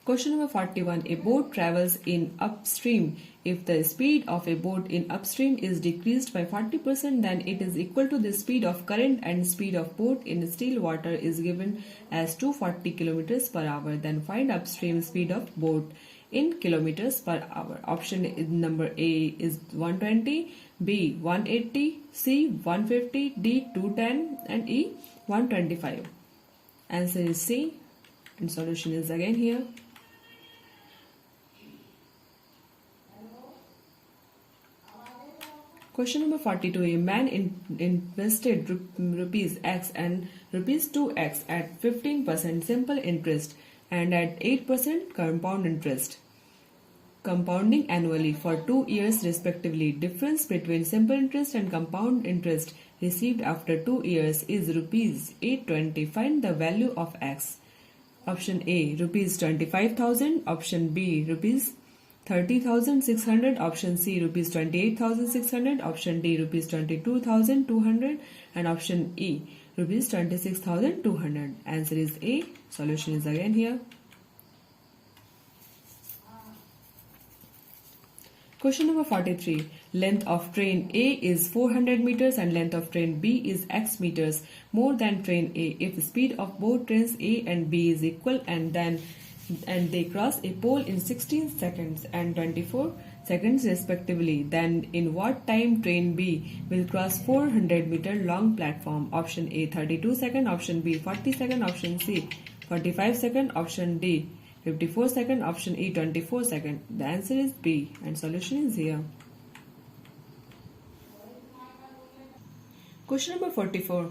Question number 41. A boat travels in upstream. If the speed of a boat in upstream is decreased by 40%, then it is equal to the speed of current, and speed of boat in still water is given as 240 km per hour. Then find upstream speed of boat in kilometers per hour. Option number A is 120, B 180, C 150, D 210 and E 125. Answer is C and solution is again here. Question number 42. A man invested rupees X and rupees 2X at 15% simple interest and at 8% compound interest, compounding annually for 2 years respectively. Difference between simple interest and compound interest received after 2 years is rupees 820. Find the value of X. Option A, rupees 25,000. Option B, rupees 30,600. Option C, rupees 28,600. Option D, rupees 22,200. And option E, rupees 26,200. Answer is A. Solution is again here. Question number 43. Length of train A is 400 meters and length of train B is x meters more than train A. If speed of both trains A and B is equal and they cross a pole in 16 seconds and 24 seconds respectively, then in what time train B will cross 400-meter long platform? Option A 32 seconds, option B 40 seconds, option C 45 seconds, option D 54 seconds, option E 24 seconds. The answer is B and solution is here. Question number 44.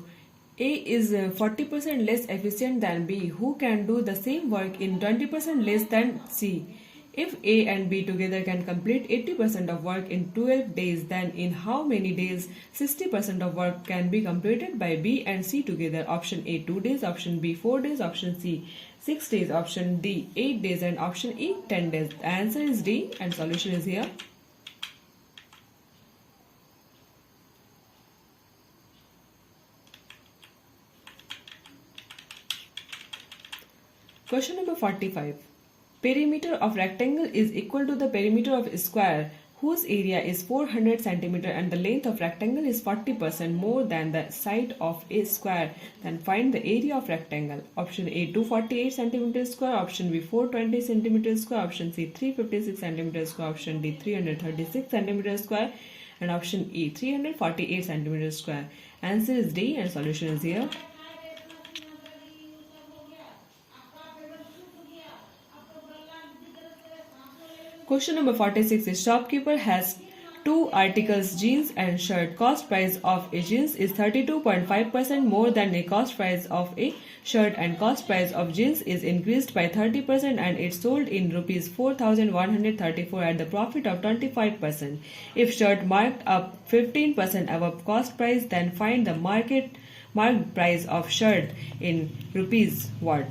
A is 40% less efficient than B. Who can do the same work in 20% less than C? If A and B together can complete 80% of work in 12 days, then in how many days 60% of work can be completed by B and C together? Option A 2 days, option B 4 days, option C 6 days, option D 8 days, and option E 10 days. The answer is D and solution is here. Question number 45. Perimeter of rectangle is equal to the perimeter of a square whose area is 400 cm and the length of rectangle is 40% more than the side of a square. Then find the area of rectangle. Option A 248 cm square, option B 420 cm square, option C 356 cm square, option D 336 cm square, and option E 348 cm square. Answer is D and solution is here. Question number 46 is shopkeeper has two articles, jeans and shirt. Cost price of a jeans is 32.5% more than a cost price of a shirt, and cost price of jeans is increased by 30% and it's sold in rupees 4,134 at the profit of 25%. If shirt marked up 15% above cost price, then find the marked price of shirt in rupees what?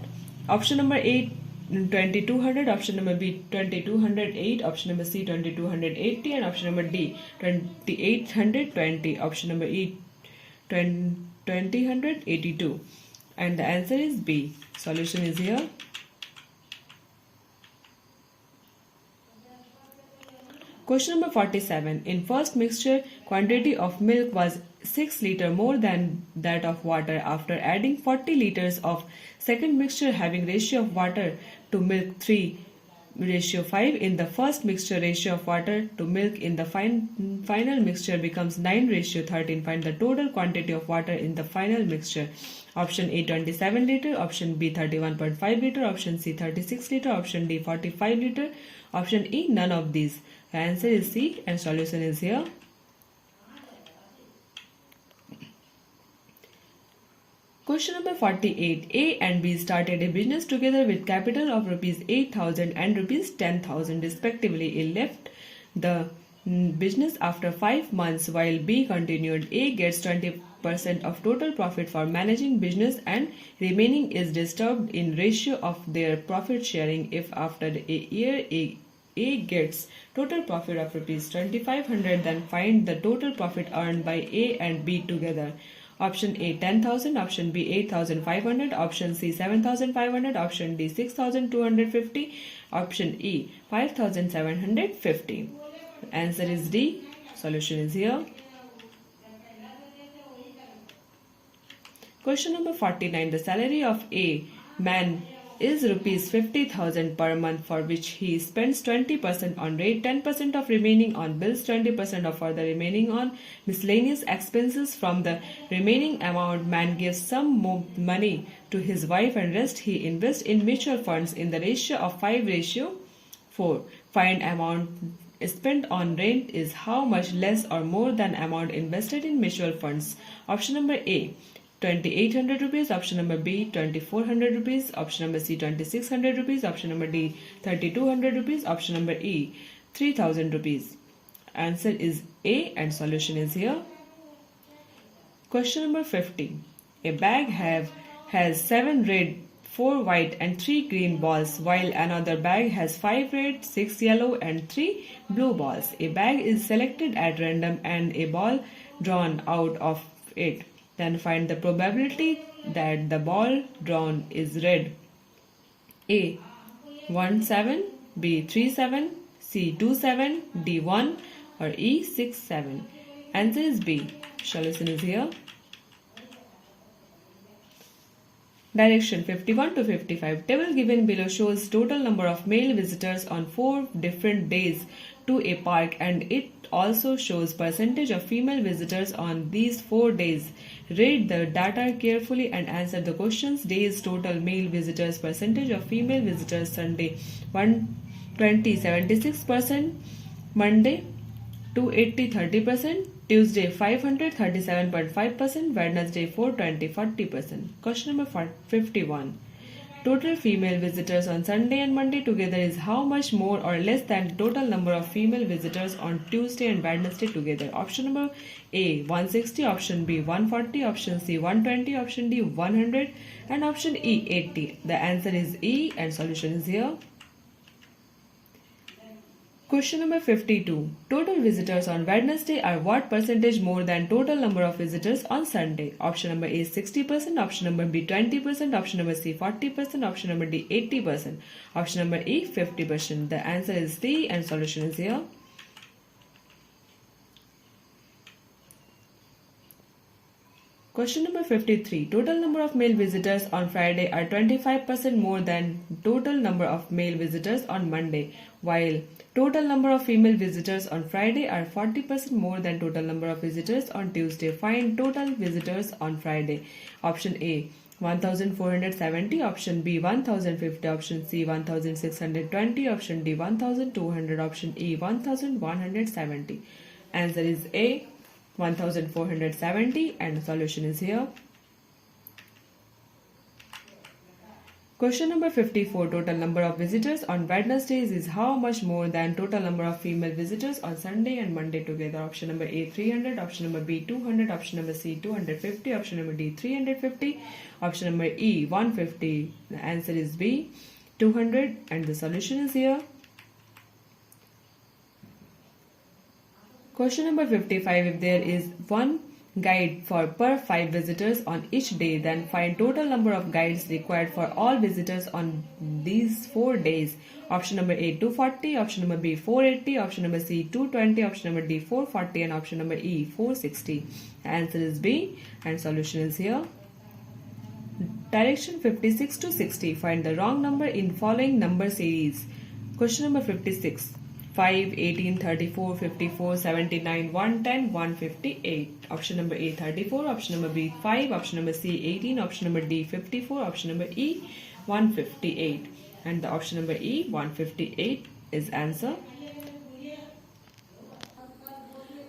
Option number 8 2200, option number B 2208, option number C 2280, and option number D 2820, option number E 2082, and the answer is B. Solution is here. Question number 47. In first mixture, quantity of milk was 6 liters more than that of water. After adding 40 liters of second mixture having ratio of water to milk 3:5, in the first mixture ratio of water to milk in the final mixture becomes 9:13. Find the total quantity of water in the final mixture. Option A 27 liter, option B 31.5 liter, option C 36 liter, option D 45 liter, option E none of these. The answer is C and solution is here. Question number 48. A and B started a business together with capital of rupees 8,000 and rupees 10,000 respectively. A left the business after 5 months while B continued. A gets 20% of total profit for managing business and remaining is disturbed in ratio of their profit sharing. If after a year A gets total profit of rupees 2,500, then find the total profit earned by A and B together. Option A 10,000, option B 8,500, option C 7,500, option D 6,250, option E 5,750. Answer is D. Solution is here. Question number 49. The salary of a man is rupees 50,000 per month, for which he spends 20% on rent, 10% of remaining on bills, 20% of further remaining on miscellaneous expenses. From the remaining amount, man gives some more money to his wife and rest he invests in mutual funds in the ratio of 5:4. Find amount spent on rent is how much less or more than amount invested in mutual funds. Option number A 2,800 rupees, option number B 2,400 rupees, option number C 2,600 rupees, option number D 3,200 rupees, option number E 3,000 rupees. Answer is A and solution is here. Question number 50. A bag has 7 red, 4 white and 3 green balls, while another bag has 5 red, 6 yellow and 3 blue balls. A bag is selected at random and a ball drawn out of it. Then find the probability that the ball drawn is red. A 1-7, B 3-7, C 2-7, D 1 or E 6-7. Answer is B. Solution is here. Direction 51 to 55. Table given below shows total number of male visitors on 4 different days to a park, and it also shows percentage of female visitors on these 4 days. Read the data carefully and answer the questions. Days total male visitors, percentage of female visitors: Sunday 120 76%, Monday 280 30%, Tuesday 500 37.5%, Wednesday 420 40%. Question number 51. Total female visitors on Sunday and Monday together is how much more or less than the total number of female visitors on Tuesday and Wednesday together? Option number A 160, option B 140, option C 120, option D 100 and option E 80. The answer is E and solution is here. Question number 52. Total visitors on Wednesday are what percentage more than total number of visitors on Sunday? Option number A 60%, option number B 20%, option number C 40%, option number D 80%, option number E 50%. The answer is D and solution is here. Question number 53. Total number of male visitors on Friday are 25% more than total number of male visitors on Monday, while total number of female visitors on Friday are 40% more than total number of visitors on Tuesday. Find total visitors on Friday. Option A 1470, option B 1050, option C 1620, option D 1200, option E 1170. Answer is A 1470 and the solution is here. Question number 54. Total number of visitors on Wednesdays is how much more than total number of female visitors on Sunday and Monday together? Option number A 300, option number B 200, option number C 250, option number D 350, option number E 150. The answer is B 200 and the solution is here. Question number 55. If there is one guide for per 5 visitors on each day, then find total number of guides required for all visitors on these 4 days. Option number A 240, option number B 480, option number C 220, option number D 440 and option number E 460. The answer is B and solution is here. Direction 56 to 60. Find the wrong number in following number series. Question number 56. 5, 18, 34, 54, 79, 110, 158. Option number A 34, option number B 5, option number C 18, option number D 54, option number E 158. And the option number E 158 is answer.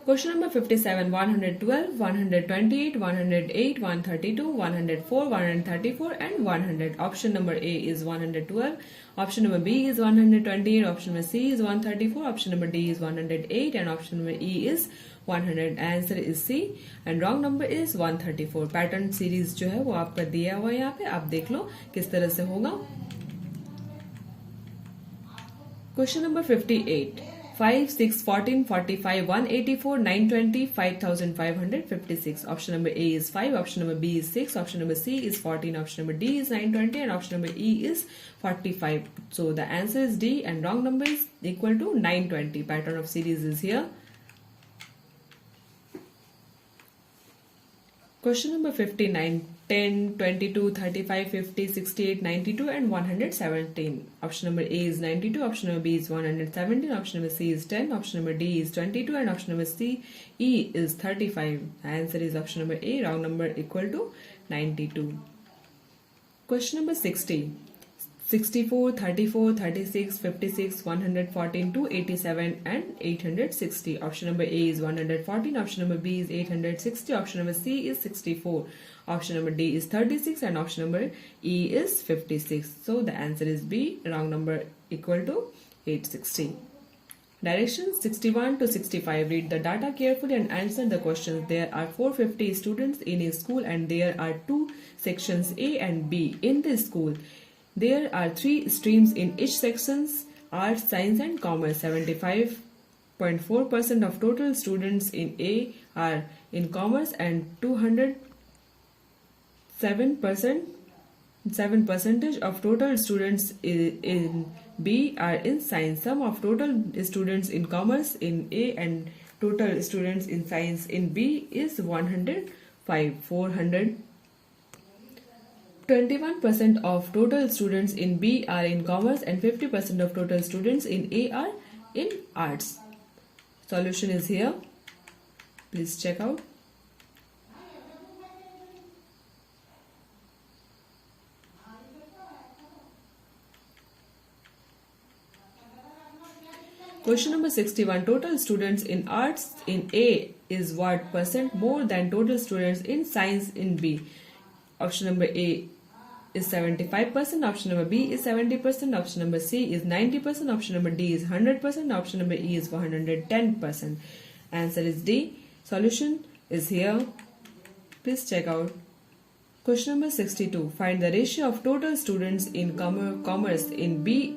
Question number 57. 112, 128, 108, 132, 104, 134 and 100. Option number A is 112. Option number B is 128. Option number C is 134. Option number D is 108 and option number E is 100. Answer is C and wrong number is 134. Pattern series जो है वो आपका दिया हुआ है यहाँ पे, आप देख लो किस तरह से होगा. Question number 58. 5, 6, 14, 45, 184, 920, 5556. Option number A is 5, option number B is 6, option number C is 14, option number D is 920 and option number E is 45. So the answer is D and wrong number is equal to 920. Pattern of series is here. Question number 59. 10, 22, 35, 50, 68, 92 and 117. Option number A is 92, option number B is 117, option number C is 10, option number D is 22 and option number E is 35. The answer is option number A, wrong number equal to 92. Question number 60. 64, 34, 36, 56, 114, 287 and 860. Option number A is 114, option number B is 860, option number C is 64, option number D is 36 and option number E is 56. So the answer is B, wrong number equal to 860. Directions 61 to 65. Read the data carefully and answer the questions. There are 450 students in a school and there are two sections A and B in the school. There are 3 streams in each sections: arts, science and commerce. 75.4% of total students in A are in commerce and 7% of total students in B are in science. Sum of total students in commerce in A and total students in science in B is 105. 21% of total students in B are in commerce and 50% of total students in A are in arts. Solution is here. Please check out. Question number 61. Total students in arts in A is what percent more than total students in science in B? Option number A is 75%, option number B is 70%, option number C is 90%, option number D is 100%, option number E is 110%. Answer is D. Solution is here. Please check out. Question number 62. Find the ratio of total students in commerce in B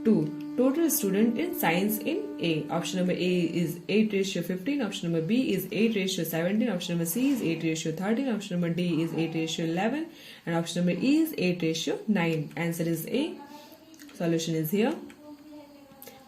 to total student in science in A. Option number A is 8:15, option number B is 8:17, option number C is 8:13, option number D is 8:11 and option number E is 8:9. Answer is A. Solution is here.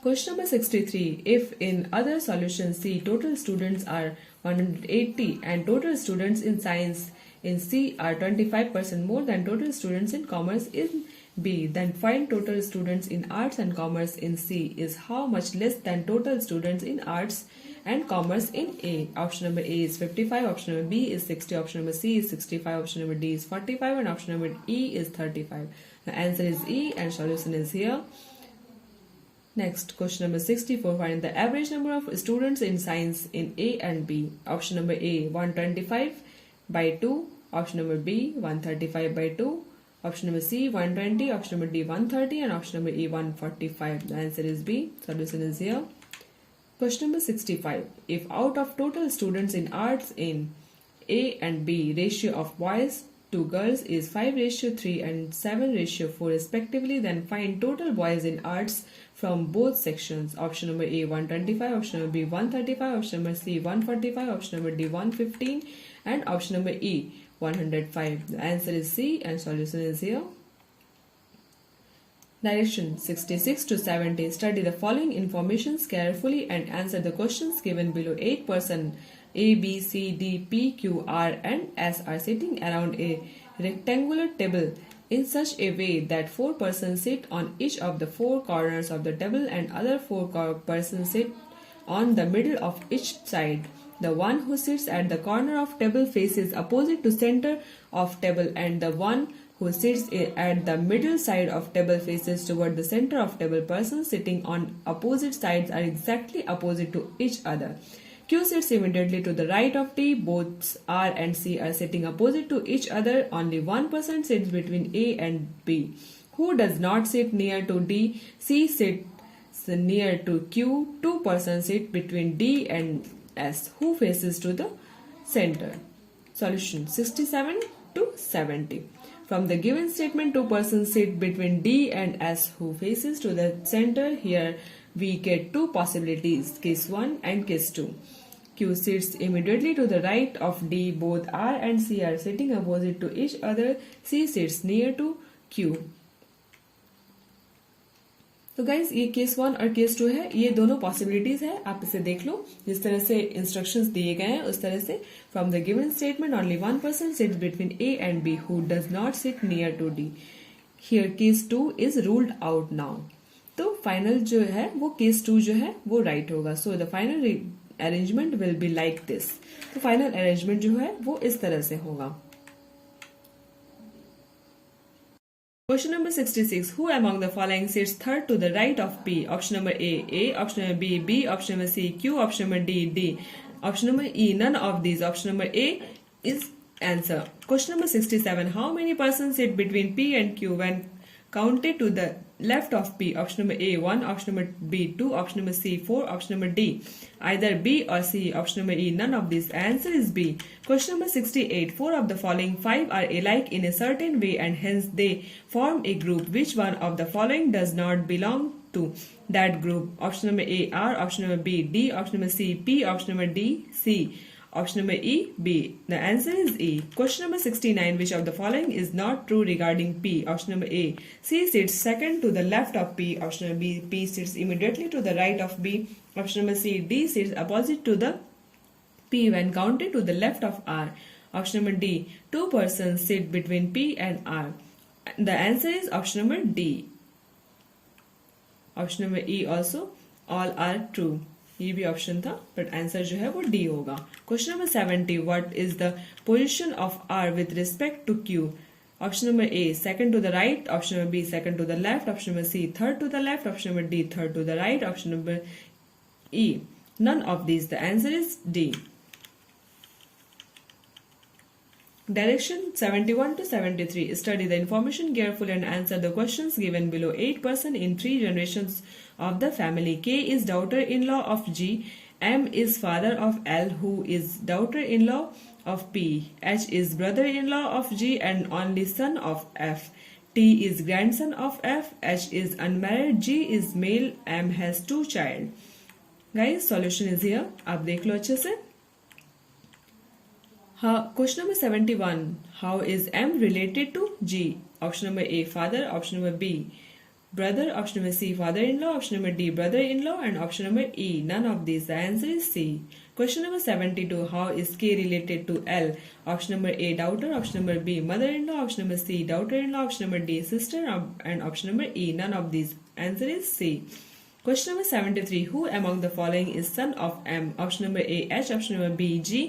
Question number 63. If in other solution C total students are 180 and total students in science in C are 25% more than total students in commerce in B, then find total students in arts and commerce in C is how much less than total students in arts and commerce in A. Option number A is 55, option number B is 60, option number C is 65, option number D is 45 and option number E is 35. The answer is E and solution is here. Next, question number 64. Find the average number of students in science in A and B. Option number A 125 by 2, option number B 135 by 2, option number C 120, option number D 130 and option number E 145. The answer is B. Solution is here. Question number 65. If out of total students in arts in A and B, ratio of boys to girls is 5:3 and 7:4 respectively, then find total boys in arts from both sections. Option number A 125, option number B 135, option number C 145, option number D 115 and option number E 105. The answer is C and solution is here. Direction 66 to 70. Study the following informations carefully and answer the questions given below. 8 persons A, B, C, D, P, Q, R and S are sitting around a rectangular table in such a way that 4 persons sit on each of the 4 corners of the table and other 4 persons sit on the middle of each side. The one who sits at the corner of table faces opposite to center of table and the one who sits at the middle side of table faces toward the center of table. Persons sitting on opposite sides are exactly opposite to each other. Q sits immediately to the right of T. Both R and C are sitting opposite to each other. Only one person sits between A and B. Who does not sit near to D? C sits near to Q. 2 persons sit between D and S. Who faces to the center? Solution 67 to 70. From the given statement, 2 persons sit between D and S who faces to the center. Here we get 2 possibilities, case 1 and case 2. Q sits immediately to the right of D. Both R and C are sitting opposite to each other. C sits near to Q. तो guys ये case 1 और case 2 है, ये दोनों possibilities है, आप इसे देख लो जिस तरह से इंस्ट्रक्शंस दिए गए हैं उस तरह से. From the given statement only one person sits between A and B who does not sit near to D. Here case 2 is ruled out now. तो फाइनल जो है वो केस 2 जो है वो राइट होगा. So the final arrangement will be like this. तो final arrangement जो है वो इस तरह से होगा. Question number 66. Who among the following sits third to the right of P? Option number A, option number B, B, option number C, Q, option number D, D, option number E, none of these. Option number A is answer. Question number 67. How many persons sit between P and Q when counted to the left of P. Option number A 1, option number B 2, option number C 4, option number D either B or C, option number E none of these. Answer is B. Question number 68. 4 of the following 5 are alike in a certain way and hence they form a group. Which one of the following does not belong to that group? Option number A R, option number B D, option number C P, option number D C, option number E B. The answer is E. Question number 69. Which of the following is not true regarding P? Option number A, C sits second to the left of P. Option number B, P sits immediately to the right of B. Option number C, D sits opposite to the P when counted to the left of R. Option number D, two persons sit between P and R. The answer is option number D. Option number E also all are true, ये भी option था but answer जो है वो D होगा. Question number 70. What is the position of R with respect to Q? Option number A second to the right, option number B second to the left, option number C third to the left, option number D third to the right, option number E none of these. The answer is D. Direction 71 to 73. Study the information carefully and answer the questions given below. 8 persons in 3 generations of the family. K is daughter-in-law of G. M is father of L, who is daughter-in-law of P. H is brother-in-law of G and only son of F. T is grandson of F. H is unmarried. G is male. M has 2 children. Guys, solution is here. आप देख लो अच्छे से. Question number 71. How is M related to G? Option number A father, option number B brother, option number C father-in-law, option number D brother-in-law, and option number E none of these. The answer is C. Question number 72. How is K related to L? Option number A daughter, option number B mother-in-law, option number C daughter-in-law, option number D sister, and option number E none of these. Answer is C. Question number 73. Who among the following is son of M? Option number A H, option number B G,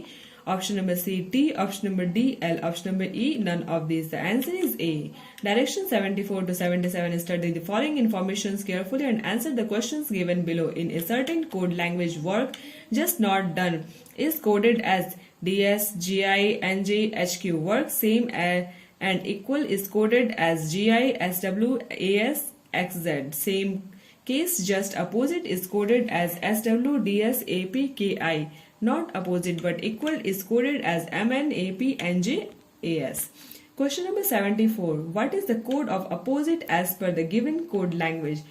option number C T, option number D L, option number E none of these. The answer is A. Direction 74 to 77. Study the following informations carefully and answer the questions given below. In a certain code language, work just not done is coded as DS, GI, NG, HQ. Work same and equal is coded as GI, SW, AS, XZ. Same case just opposite is coded as SW, DS, AP, KI. Not opposite but equal is coded as MN, AP, NJ, AS. Question number 74. What is the code of opposite as per the given code language?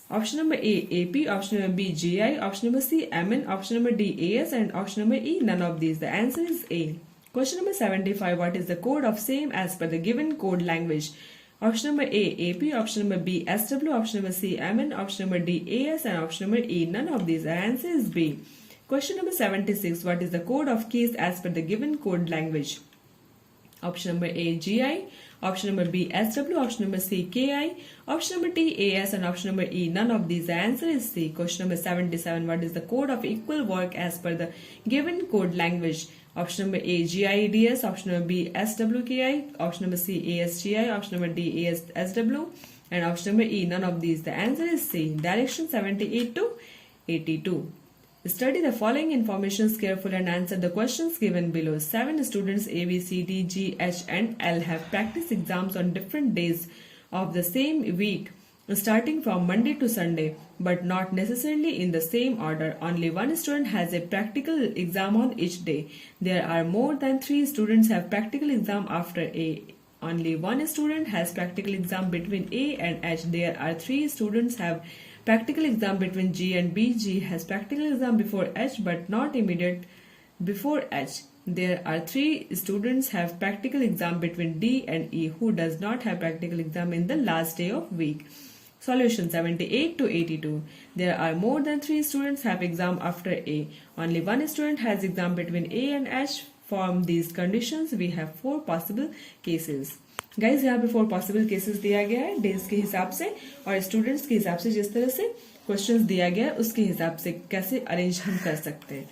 Option number A AP, option number B GI, option number C MN, option number D AS, and option number E none of these. The answer is A. Question number 75. What is the code of same as per the given code language? Option number A AP, option number B SW, option number C MN, option number D AS, and option number E none of these. The answer is B. Question number 76. What is the code of case as per the given code language? Option number A GI, option number B SW, option number C KI, option number D AS, and option number E none of these. The answer is C. Question number 77. What is the code of equal work as per the given code language? Option number A GI DS, option number B SW KI, option number C AS GI, option number D AS SW, and option number E none of these. The answer is C. Direction 78 to 82. Study the following informations carefully and answer the questions given below. 7 students A, B, C, D, G, H, and L have practice exams on different days of the same week, starting from Monday to Sunday, but not necessarily in the same order. Only one student has a practical exam on each day. There are more than 3 students have practical exam after A. Only one student has practical exam between A and H. There are 3 students have practical exam between G and B. G has practical exam before H but not immediate before H. There are 3 students have practical exam between D and E who does not have practical exam in the last day of week. Solution 78 to 82. There are more than 3 students have exam after A. Only one student has exam between A and H. From these conditions we have 4 possible cases. Guys यहाँ पे 4 possible cases दिया गया है days के हिसाब से और students के हिसाब से. जिस तरह से क्वेश्चंस दिया गया है उसके हिसाब से कैसे अरेंज हम कर सकते हैं.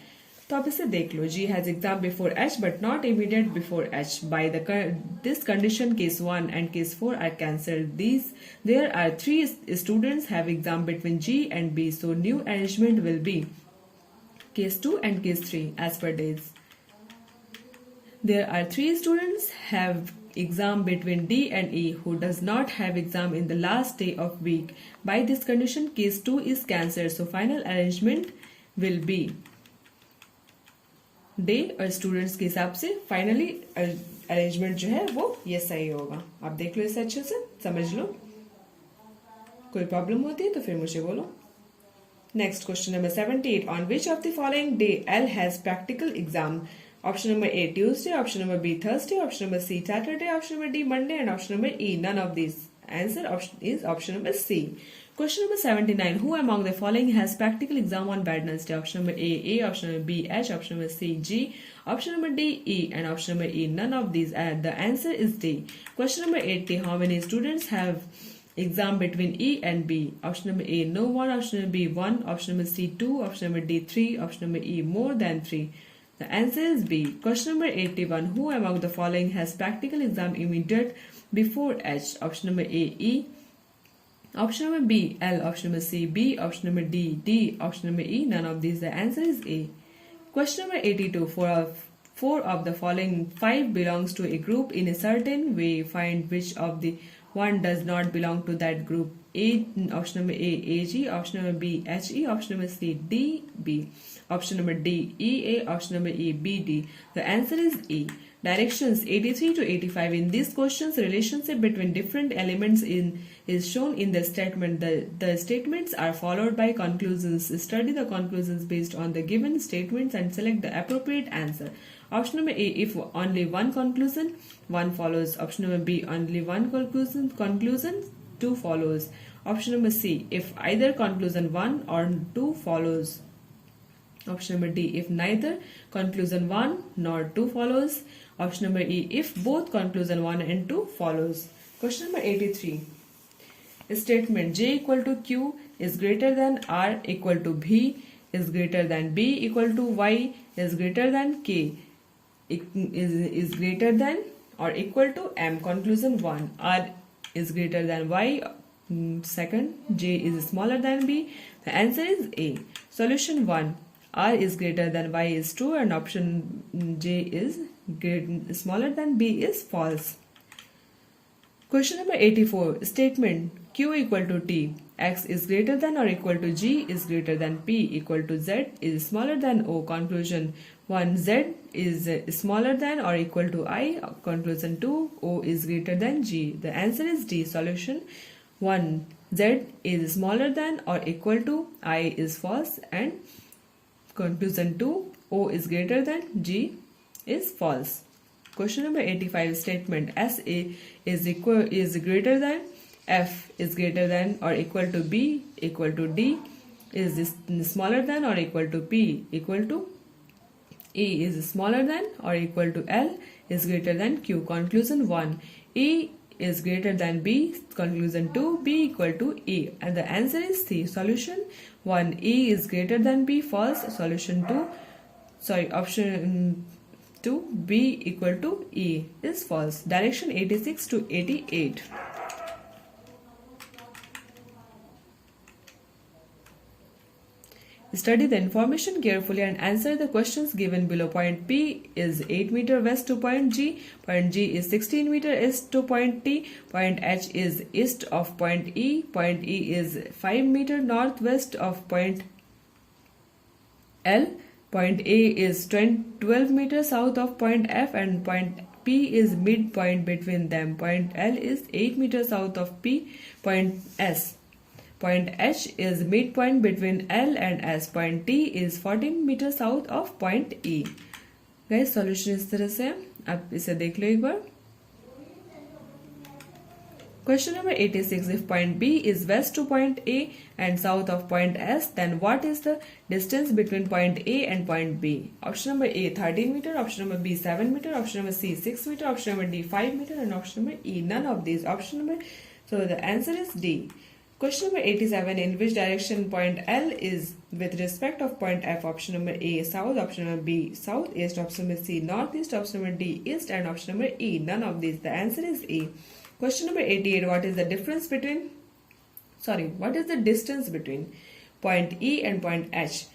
तो आप इसे देख लो. G has exam before H but not immediate before H. By this condition case 1 and case 4 are cancelled. There are 3 students have exam between G and B, so new arrangement will be case 2 and case 3 as per days. There are 3 students have exam between D and E who does not have exam in the last day of week. By this condition, case 2 is cancelled. So final arrangement will be day और students के हिसाब से finally arrangement जो है वो ये सही होगा. आप देख लो इसे अच्छे से समझ लो. कोई प्रॉब्लम होती है तो फिर मुझे बोलो. Next question number 78. On which of the following day L has practical exam? Option number A Tuesday, option number B Thursday, option number C Saturday, option number D Monday and option number E none of this. Answer is option number C. Question number 79. Who among the following has practical exam on Wednesday? Option number A, option number B, H, option number C, G, option number D, E, and option number E. None of these. The answer is D. Question number 80. How many students have exam between E and B? Option number A, no one. Option number B, 1. Option number C, 2. Option number D, 3. Option number E, more than 3. The answer is B. Question number 81. Who among the following has practical exam immediate before H? Option number A, E. Option number B, L. Option number C, B. Option number D, D. Option number E, none of these. The answer is A. Question number 82. Four of the following 5 belongs to a group in a certain way. Find which of the one does not belong to that group. Option number A, AG. Option number B, HE. Option number C, DB. Option number D, EA. Option number E, BD. The answer is E. Directions 83 to 85. In these questions, relationship between different elements is shown in the statement. The statements are followed by conclusions. Study the conclusions based on the given statements and select the appropriate answer. Option number A, if only one conclusion, 1 follows. Option number B, only one conclusion, 2 follows. Option number C, if either conclusion 1 or 2 follows. Option number D, if neither conclusion 1 nor 2 follows. Option number E, if both conclusion 1 and 2 follows. Question number 83. Statement J equal to Q is greater than R equal to B is greater than B equal to Y is greater than K is greater than or equal to M. Conclusion 1. R is greater than Y. Second, J is smaller than B. The answer is A. Solution 1. R is greater than Y is true and option J is smaller than B is false. Question number 84. Statement Q equal to T. X is greater than or equal to G is greater than P equal to Z is smaller than O. Conclusion 1. Z is smaller than or equal to I. Conclusion 2. O is greater than G. The answer is D. Solution 1. Z is smaller than or equal to I is false and conclusion 2. O is greater than G is false. Question number 85. Statement S is greater than F is greater than or equal to B equal to D is smaller than or equal to P equal to E is smaller than or equal to L is greater than Q. Conclusion 1. E is greater than B. Conclusion 2. B equal to E. And the answer is C. Solution 1. E is greater than B. False. Solution 2. Option 2. B equal to E is false. Direction 86 to 88. Study the information carefully and answer the questions given below. Point P is 8 meter west to point G. Point G is 16 meter east to point T. Point H is east of point E. Point E is 5 meter northwest of point L. Point A is 12 meter south of point F and point P is midpoint between them. Point L is 8 meter south of P. Point S. Point H is midpoint between L and S. Point T is 14 meter south of point E. Guys, solution इस तरह से है. आप इसे देख लो एक बार. Question number 86. If point B is west to point A and south of point S, then what is the distance between point A and point B? Option number A 13 meter, option number B 7 meter, option number C 6 meter, option number D 5 meter, and option number E none of these. So the answer is D. Question number 87. In which direction point L is with respect of point F? Option number A south, option number B southeast, option number C northeast, option number D east, and option number E none of these. The answer is A. Question number 88. What is the distance between point E and point H?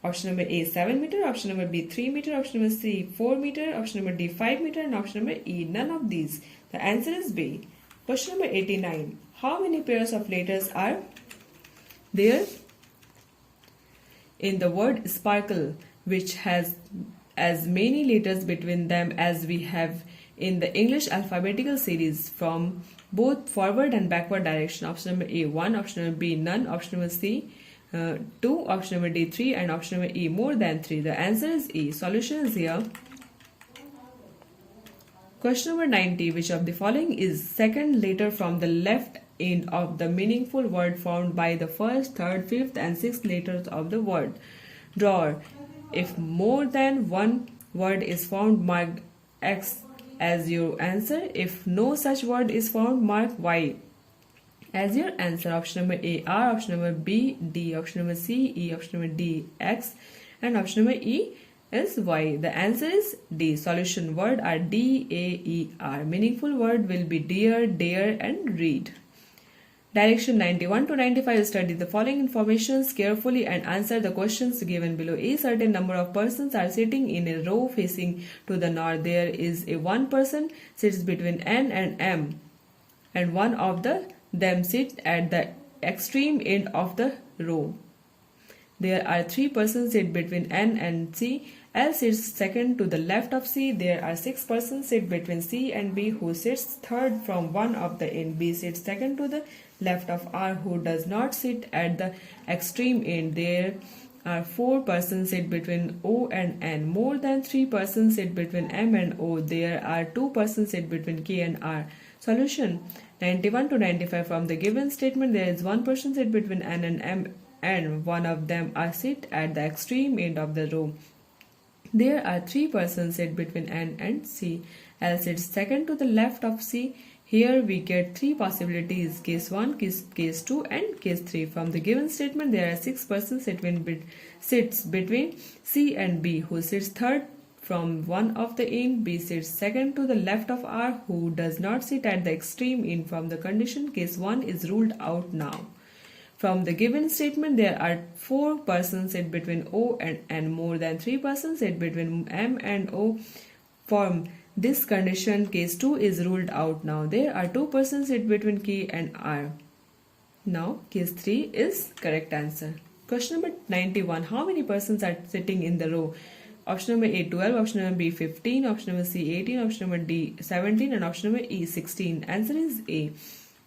Option number A 7 meter, option number B 3 meter, option number C 4 meter, option number D 5 meter, and option number E none of these. The answer is B. Question number 89. How many pairs of letters are there in the word sparkle, which has as many letters between them as we have in the English alphabetical series from both forward and backward direction? Option number A 1, option number B none, option number C 2, option number D 3, and option number E more than 3. The answer is E. Solution is here. Question number 90. Which of the following is second letter from the left end of the meaningful word formed by the first, third, fifth, and sixth letters of the word? Drawer. If more than one word is found, mark X as your answer. If no such word is found, mark Y as your answer. Option number A R, option number B D, option number C E, option number D X, and option number E is Y. The answer is D. Solution word are D, A, E, R. Meaningful word will be dear, dare, and read. Direction 91 to 95. Study the following informations carefully and answer the questions given below. A certain number of persons are sitting in a row facing to the north. There is a one person sits between N and M, and one of them sit at the extreme end of the row. There are three persons sit between N and C. L sits second to the left of C. There are six persons sit between C and B, who sits third from one of the end. B sits second to the left of R, who does not sit at the extreme end. There are four persons sit between O and N. More than three persons sit between M and O. There are two persons sit between K and R. Solution 91 to 95. From the given statement, there is one person sit between N and M, and one of them are sit at the extreme end of the row. There are three persons sit between N and C. L sits second to the left of C. Here we get three possibilities: case 1, case 2, and case 3. From the given statement, there are six persons sits between C and B, who sits third from one of the end. B sits second to the left of R, who does not sit at the extreme end. From the condition, case 1 is ruled out now. From the given statement, there are four persons sit between O and N. More than three persons sit between M and O. From this condition, case 2 is ruled out now. There are two persons sit between K and R. Now, case 3 is correct answer. Question number 91. How many persons are sitting in the row? Option number A 12, option number B 15, option number C 18, option number D 17, and option number E 16. Answer is A.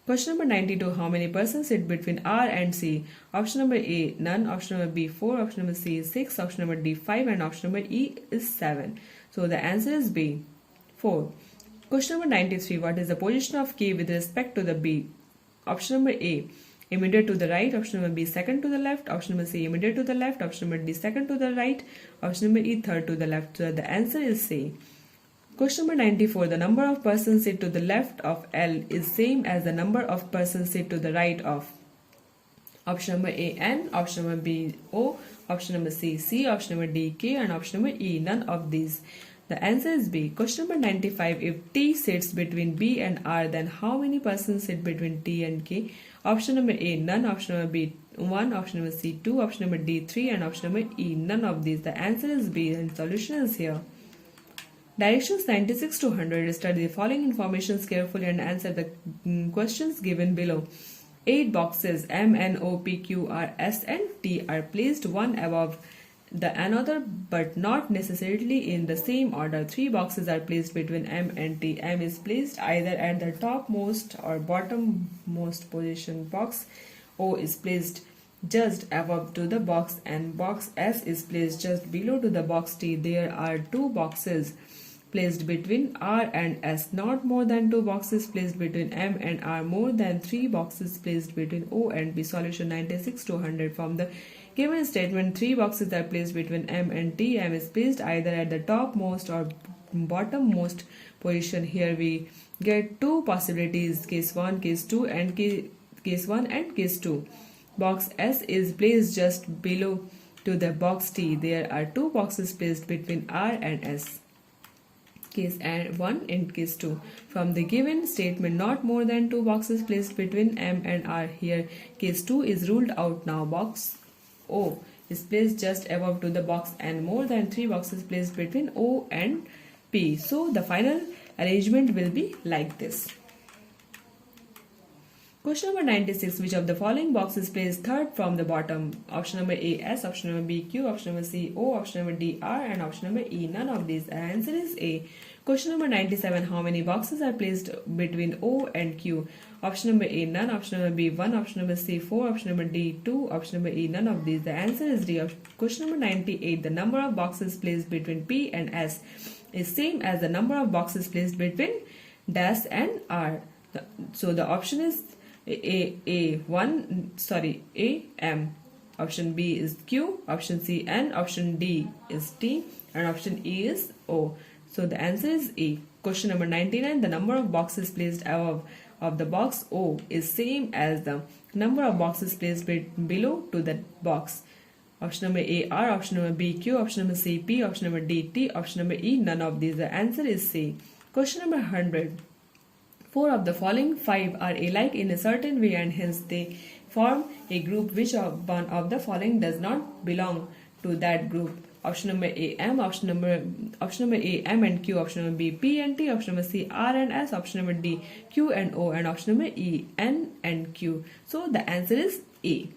Question number 92. How many persons sit between R and C? Option number A none, option number B 4, option number C is 6, option number D 5, and option number E is 7. So the answer is B 4. Question number 93. What is the position of K with respect to the B? Option number A immediate to the right, option number B second to the left, option number C immediate to the left, option number D second to the right, option number E third to the left. So the answer is C. Question number 94. The number of persons sit to the left of L is same as the number of persons sit to the right of. Option number A N, option number B O, option number C C, option number D K, and option number E none of these. The answer is B. Question number 95. If T sits between B and R, then how many persons sit between T and K? Option number A none, option number B 1, option number C 2, option number D 3, and option number E none of these. The answer is B, and solution is here. Directions 96 to 100. Study the following informations carefully and answer the questions given below. 8 boxes M, N, O, P, Q, R, S, and T are placed one above the another, but not necessarily in the same order. 3 boxes are placed between M and T. M is placed either at the topmost or bottommost position. Box O is placed just above to the box, and box S is placed just below to the box T. There are 2 boxes placed between R and S. Not more than 2 boxes placed between M and R. More than 3 boxes placed between O and B. Solution 96 to 100. From the given statement, 3 boxes are placed between M and T. M is placed either at the topmost or bottommost position. Here we get 2 possibilities: case 1, case 2, and case 1 and case 2. Box S is placed just below to the box T. There are 2 boxes placed between R and S. Case 1 and case 2. From the given statement, not more than 2 boxes placed between M and R. Here, case 2 is ruled out now. Box O is placed just above to the box, and more than 3 boxes placed between O and P. So the final arrangement will be like this. Question number 96. Which of the following boxes placed third from the bottom? Option number A S, option number B Q, option number C O, option number D R, and option number E none of these. The answer is A. Question number 97. How many boxes are placed between O and Q? Option number A none, option number B 1, option number C 4, option number D 2, option number E none of these. The answer is D. Question number 98. The number of boxes placed between P and S is same as the number of boxes placed between dash and R. So the option is A M. Option B is Q, option C N, option D is T, and option E is O. So the answer is A. Question number 99. The number of boxes placed above of the box O is same as the number of boxes placed below to that box. Option number A R, option number B Q, option number C P, option number D T, option number E none of these. The answer is C. Question number 100. 4 of the following 5 are alike in a certain way and hence they form a group. Which of one of the following does not belong to that group? Option number A M, option number A M and Q, option number B P and T, option number C R and S, option number D Q and O, and option number E N and Q. So the answer is A.